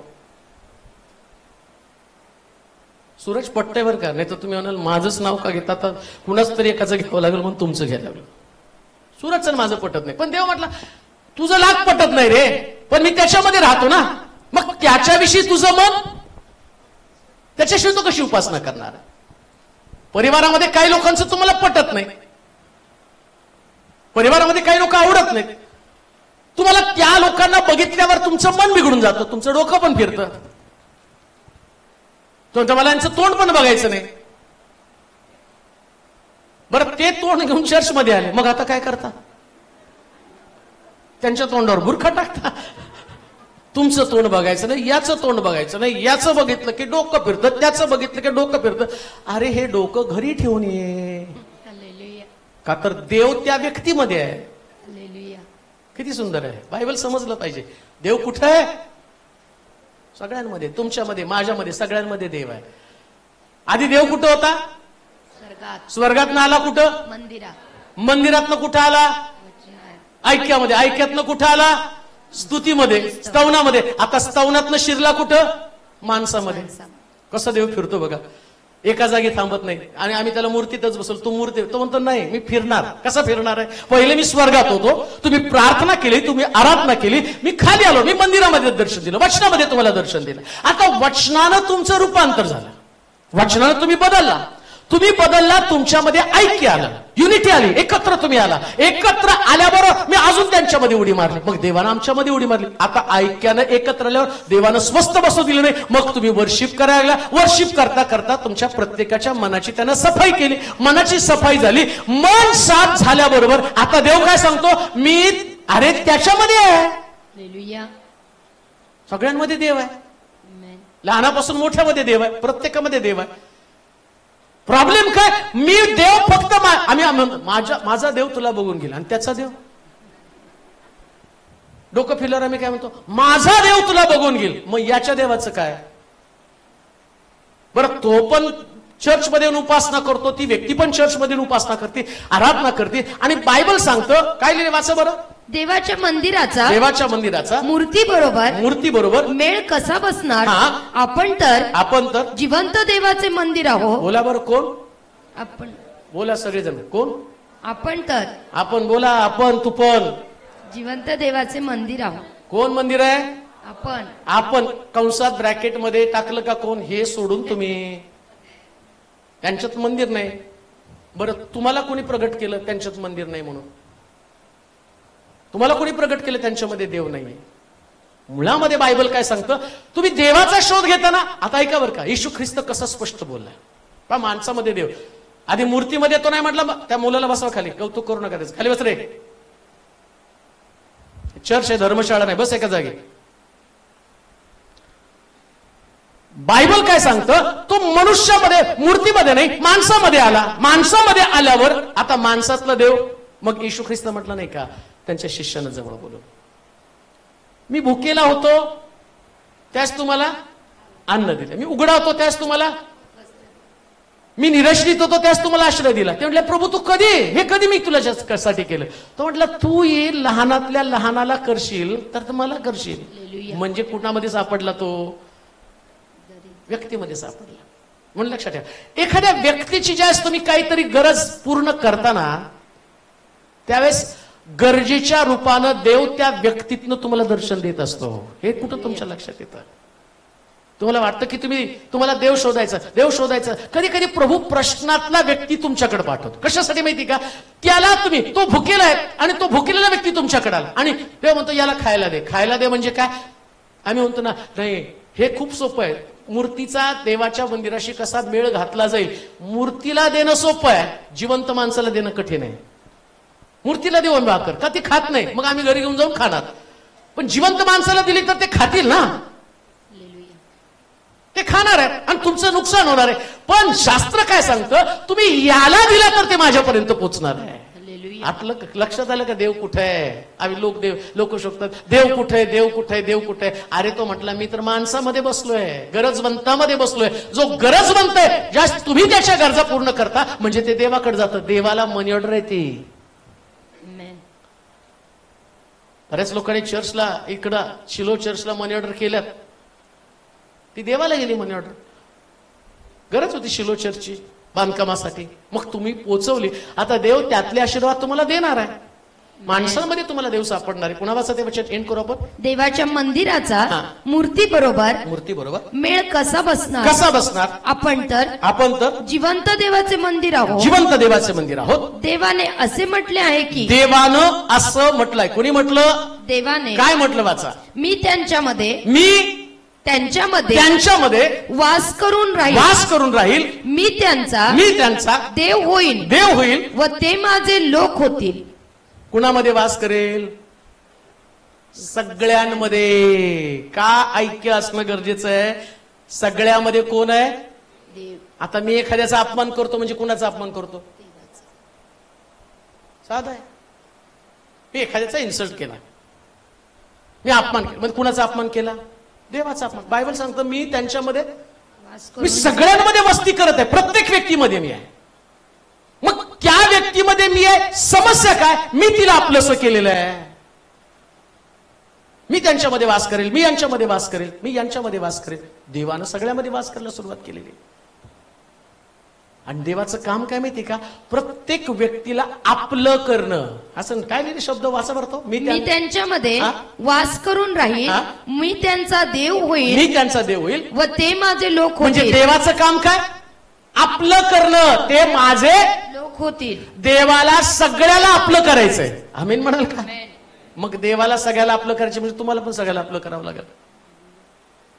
सूरज पटतंय बरं का, नाही तर तुम्ही म्हणाल माझंच नाव का घेता, तर कुणाच तरी एकाचं घ्यावं लागेल म्हणून तुमचं घ्यायला लागलं. सूरजचं माझं पटत नाही पण देव म्हटलं तुझं लाख पटत नाही रे, पण मी त्याच्यामध्ये राहतो ना, मग त्याच्याविषयी तुझं मन, त्याच्याशिवाय तो कशी उपासना करणार? परिवारामध्ये काही लोकांचं तुम्हाला पटत नाही, परिवारामध्ये काही लोक आवडत नाहीत, तुम्हाला त्या लोकांना बघितल्यावर तुमचं मन बिघडून जातं, तुमचं डोकं पण फिरतं, मला यांचं तोंड पण बघायचं नाही. बरं ते तोंड घेऊन चर्चमध्ये आले, मग आता काय करता? त्यांच्या तोंडावर बुरखा टाकता. तुमचं तोंड बघायचं नाही, याचं तोंड बघायचं नाही, याचं बघितलं की डोकं फिरतं, त्याचं बघितलं की डोकं फिरतं. अरे हे डोकं घरी ठेवून ये, का तर देव त्या व्यक्तीमध्ये आहे. किती सुंदर आहे. बायबल समजलं पाहिजे. देव कुठं आहे? सगळ्यांमध्ये, तुमच्यामध्ये, माझ्यामध्ये, सगळ्यांमध्ये देव आहे. आधी देव कुठं होता? स्वर्गातनं आला कुठं? मंदिरातनं कुठं आला? ऐक्यामध्ये. ऐक्यातनं कुठं आला? स्तुतीमध्ये, स्तवनामध्ये. आता स्तवनातनं शिरला कुठं? माणसामध्ये. कसं देव फिरतो बघा, एका जागी थांबत नाही. आणि आम्ही त्याला मूर्तीतच बसलो, तू मूर्ती, तो म्हणतो नाही मी फिरणार. कसा फिरणार आहे? पहिले मी स्वर्गात होतो, तुम्ही प्रार्थना केली, तुम्ही आराधना केली, मी खाली आलो, मी मंदिरामध्ये दर्शन दिलं, वचनामध्ये तुम्हाला दर्शन दिलं. आता वचनानं तुमचं रूपांतर झालं, वचनानं तुम्ही बदलला, तुम्ही बदलला, तुमच्यामध्ये ऐक्य आलं, युनिटी आली, एकत्र तुम्ही आला. एकत्र आल्याबरोबर मी अजून त्यांच्यामध्ये उडी मारली, मग देवानं आमच्यामध्ये उडी मारली. आता ऐक्यानं एकत्र आल्यावर देवानं स्वस्थ बसू दिलं नाही, मग तुम्ही वर्शिप करायला. वर्शिप करता करता तुमच्या प्रत्येकाच्या मनाची त्यानं सफाई केली, मनाची सफाई झाली, मन साफ झाल्याबरोबर आता देव काय सांगतो? मी अरे त्याच्यामध्ये आहे. सगळ्यांमध्ये देव आहे, लहानापासून मोठ्यामध्ये देव आहे, प्रत्येकामध्ये देव आहे. प्रॉब्लेम काय? मी देव फक्त माझा देव तुला बघून गेला आणि त्याचा देव डोकं फिरल्यावर आम्ही काय म्हणतो? माझा देव तुला बघून गेल, मग याच्या देवाचं काय? बरं तो पण चर्चमध्ये उपासना करतो, ती व्यक्ती पण चर्चमध्ये उपासना करते, आराधना करते, आणि बायबल सांगतं काय लिहिले वाचा बरं? देवाच्या मंदिराचा मूर्ती बरोबर मेळ कसा बसणार? आपण तर जिवंत देवाचे मंदिर आहोत. बोला बरं, कोण आपण? बोला सगळेजण, कोण आपण बोला. आपण, तू पण जिवंत देवाचे मंदिर आहोत. कोण मंदिर आहे? आपण कंसात ब्रॅकेट मध्ये टाकलं का कोण? हे सोडून तुम्ही, त्यांच्यात मंदिर नाही. बरं तुम्हाला कोणी प्रगट केलं त्यांच्यात मंदिर नाही म्हणून? तुम्हाला कोणी प्रगट केलं त्यांच्यामध्ये देव नाहीये? मुळामध्ये बायबल काय सांगतं? तुम्ही देवाचा शोध घेताना, आता ऐका बरं का, येशू ख्रिस्त कसं स्पष्ट बोललाय पहा, माणसामध्ये देव. आधी मूर्तीमध्ये तो नाही म्हटला त्या मुलाला बसवा खाली, कौतुक करू नका त्याचं, खाली बस रे. चर्च आहे, धर्मशाळा नाही, बस एका जागी. बायबल काय सांगतं? तो मनुष्यामध्ये, मूर्तीमध्ये नाही, माणसामध्ये आला. माणसामध्ये आल्यावर आता माणसातला देव, मग येशू ख्रिस्त म्हटलं नाही का त्यांच्या शिष्यानं जवळ बोलून, मी भुकेला होतो त्यास तुम्हाला अन्न दिलं, मी उघडा होतो त्यास तुम्हाला, मी निराश्रित होतो त्यास तुम्हाला आश्रय दिला. ते म्हटलं प्रभू तू कधी, हे कधी मी तुझ्यासाठी केलं? तो म्हटलं तू ये लहानातल्या लहानाला करशील तर मला करशील. म्हणजे कुणामध्ये सापडला तो? व्यक्तीमध्ये सापडला. म्हणून लक्षात ठेवा, एखाद्या व्यक्तीची ज्यावेळेस तुम्ही काहीतरी गरज पूर्ण करताना, त्यावेळेस गरजेच्या रूपानं देव त्या व्यक्तीतनं तुम्हाला दर्शन देत असतो. हे कुठं तुमच्या लक्षात येतं? तुम्हाला वाटतं की तुम्हाला देव शोधायचं. कधी कधी प्रभू प्रश्नातला व्यक्ती तुमच्याकडे पाठवतो. कशासाठी माहिती का? त्याला तुम्ही, तो भुकेला आहे आणि तो भुकेलेला व्यक्ती तुमच्याकडे आला आणि देव म्हणतो याला खायला दे. खायला दे म्हणजे काय? आम्ही म्हणतो ना, नाही हे खूप सोपं आहे, मूर्तीचा देवाच्या मंदिराशी कसा मेळ घातला जाईल. मूर्तीला देणं सोपं आहे, जिवंत माणसाला देणं कठीण आहे. मूर्तीला देऊ आम्ही भाकर, का ती खात नाही, मग आम्ही घरी घेऊन जाऊन खाणार. पण जिवंत माणसाला दिली तर ते खातील ना, ते खाणार आहे आणि तुमचं नुकसान होणार आहे. पण शास्त्र काय सांगतं, तुम्ही याला दिला तर ते माझ्यापर्यंत पोहोचणार आहे. आपलं लक्षात आलं का देव कुठे आहे. आम्ही लोक शोधतात देव कुठे आहे, देव कुठे आहे, देव कुठे आहे. अरे तो म्हटला मी तर माणसामध्ये बसलोय, गरजवंतामध्ये बसलोय. जो गरजवंत आहे, ज्या तुम्ही त्याच्या गरजा पूर्ण करता म्हणजे ते देवाकडे जातं. देवाला मनी ऑर्डर आहे ती. बऱ्याच लोकांनी चर्चला, इकडं शिलो चर्चला मनी ऑर्डर केल्यात, ती देवाला गेली मनी ऑर्डर. गरज होती शिलो चर्चची बांधकामासाठी, मग तुम्ही पोचवली. आता देव त्यातले आशीर्वाद तुम्हाला देणार आहे. माणसामध्ये तुम्हाला देव सापडणार आहे. पुन्हा वाचा ते वचन, एंड करू आपण. देवाच्या मंदिराचा हा. मूर्ती बरोबर मेळ कसा बसणार. कसा बसणार. आपण तर जिवंत देवाचे मंदिर आहोत. जिवंत देवाचे मंदिर आहोत. देवाने असे म्हटले आहे की, देवानं असं म्हटलंय. कोणी म्हटलं. देवाने. काय म्हटलं वाचा. मी त्यांच्यामध्ये वास करून राहील. मी त्यांचा देव होईल व ते माझे लोक होतील. कुणामध्ये वास करेल. सगळ्यांमध्ये. का ऐक्य असणं गरजेचं आहे. सगळ्यामध्ये कोण आहे. देव. आता मी एखाद्याचा अपमान करतो म्हणजे कुणाचा अपमान करतो. साधा आहे. मी एखाद्याचा इन्सल्ट केला, मी अपमान केला, म्हणजे कुणाचा अपमान केला. देवाचा अपमान. बायबल सांगतं मी त्यांच्यामध्ये, मी सगळ्यांमध्ये वस्ती करत आहे. प्रत्येक व्यक्तीमध्ये मी आहे. मग त्या व्यक्तीमध्ये मी आहे. समस्या काय. मी तिला आपलंसं केलेलं आहे. मी त्यांच्यामध्ये वास करेल, मी यांच्यामध्ये वास करेल, मी यांच्यामध्ये वास करेल. देवानं सगळ्यामध्ये वास करायला सुरुवात केलेली. आणि देवाचं काम काय माहिती का. प्रत्येक व्यक्तीला आपलं करणं. असं काय नाही शब्द वाचा भरतो. मी त्यांच्यामध्ये वास करून राहील. मी त्यांचा देव होईल व ते माझे लोक होतील. म्हणजे देवाचं काम काय. आपलं करणं. ते माझे लोक होतील. देवाला सगळ्याला आपलं करायचंय. आमीन म्हणाल का. मग देवाला सगळ्याला आपलं करायचं म्हणजे तुम्हाला पण सगळ्याला आपलं करावं लागेल.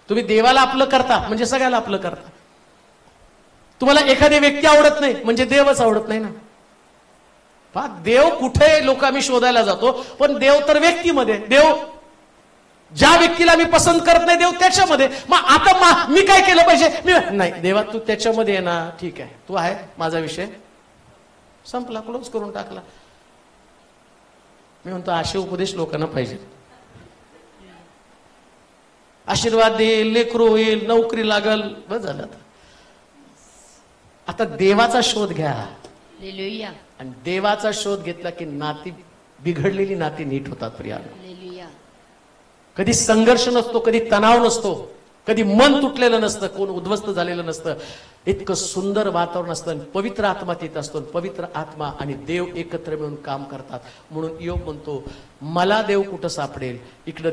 तुम्ही देवाला आपलं करता म्हणजे सगळ्याला आपलं करता. तुम्हाला एखादी व्यक्ती आवडत नाही म्हणजे देवच आवडत नाही ना. पहा देव कुठे लोक आम्ही शोधायला जातो, पण देव तर व्यक्तीमध्ये. देव ज्या व्यक्तीला मी पसंत करत नाही, देव त्याच्यामध्ये. मग आता मी काय केलं पाहिजे. मी नाही देवा तू त्याच्यामध्ये आहे ना, ठीक आहे तू आहे, माझा विषय संपला, क्लोज करून टाकला. मी म्हणतो असे उपदेश लोकांना पाहिजे. आशीर्वाद देईल, लेकरू होईल, नोकरी लागल, बस झालं. आता देवाचा शोध घ्या. आणि देवाचा शोध घेतला की नाती, बिघडलेली नाती नीट होतात. प्रियानो, कधी संघर्ष नसतो, कधी तणाव नसतो, कधी मन तुटलेलं नसतं, कोण उद्ध्वस्त झालेलं नसतं. इतकं सुंदर वातावरण असतं. पवित्र आत्मा तिथं असतो. पवित्र आत्मा आणि देव एकत्र मिळून काम करतात. म्हणून योग म्हणतो मला देव कुठं सापडेल. इकडं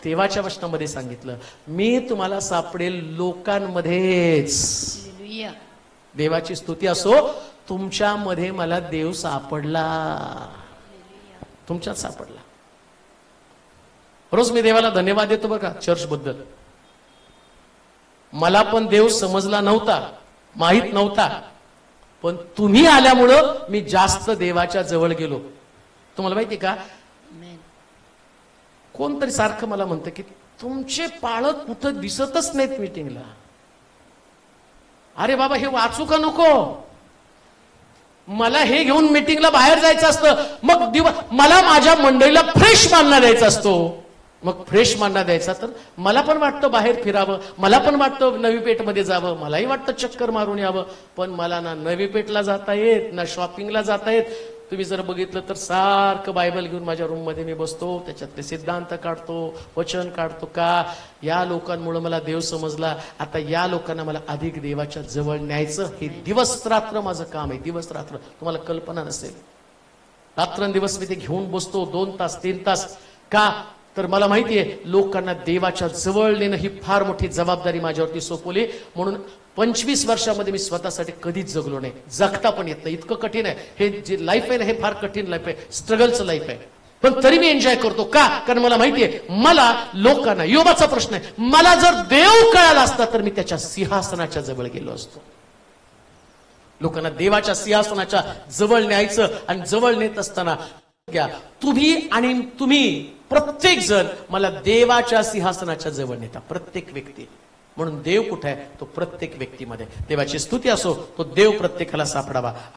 देवाच्या वचनामध्ये सांगितलं मी तुम्हाला सापडेल लोकांमध्येच. देवाची स्तुती असो. तुमच्यामध्ये मला देव सापडला. तुमच्यात सापडला. रोज मी देवाला धन्यवाद देतो बघा चर्च बद्दल. मला पण देव समजला नव्हता, माहित नव्हता, पण तुम्ही आल्यामुळं मी जास्त देवाच्या जवळ गेलो. तुम्हाला माहिती का, कोणतरी सारखं मला म्हणतं की तुमचे पाळक कुठं दिसतच नाहीत मीटिंगला. अरे बाबा हे वाचू का नको. मला हे घेऊन मीटिंगला बाहेर जायचं असतं. मग मला माझ्या मंडळीला फ्रेश मानना द्यायचा असतो. मग फ्रेश मानना द्यायचा तर मला पण वाटतं बाहेर फिरावं, मला पण वाटतं नवी पेठमध्ये जावं, मलाही वाटतं चक्कर मारून यावं, पण मला ना नवी पेठला जाता येत ना शॉपिंगला जाता येत. तुम्ही जर बघितलं तर सारखं बायबल घेऊन माझ्या रूम मध्ये मी बसतो, त्याच्यातले सिद्धांत काढतो, वचन काढतो. का या लोकांमुळे मला देव समजला. आता या लोकांना मला अधिक देवाच्या जवळ न्यायचं. हे दिवस रात्र माझं काम आहे. दिवस रात्र. तुम्हाला कल्पना नसेल, रात्रंदिवस मी ते घेऊन बसतो 2 तास 3 तास. का तर मला माहिती आहे लोकांना देवाच्या जवळ नेणं ही फार मोठी जबाबदारी माझ्यावरती सोपवली. म्हणून 25 वर्षामध्ये मी स्वतःसाठी कधीच जगलो नाही. जगता पण येत नाही. इतकं कठीण आहे हे जे लाईफ आहे ना, हे फार कठीण लाईफ आहे. स्ट्रगलचं लाईफ आहे. पण तरी मी एन्जॉय करतो. का? कारण मला माहितीये मला लोकांना, योबाचा प्रश्न आहे, मला जर देव कळाला असता तर मी त्याच्या सिंहासनाच्या जवळ गेलो असतो. लोकांना देवाच्या सिंहासनाच्या जवळ न्यायचं आणि जवळ नेत असताना तुम्ही प्रत्येक जण मला देवाच्या सिंहासनाच्या जवळ नेता, प्रत्येक व्यक्ती. म्हणून देव कुठे आहे? तो प्रत्येक व्यक्तीमध्ये. देवाची स्तुती असो, तो देव प्रत्येकाला सापडावा.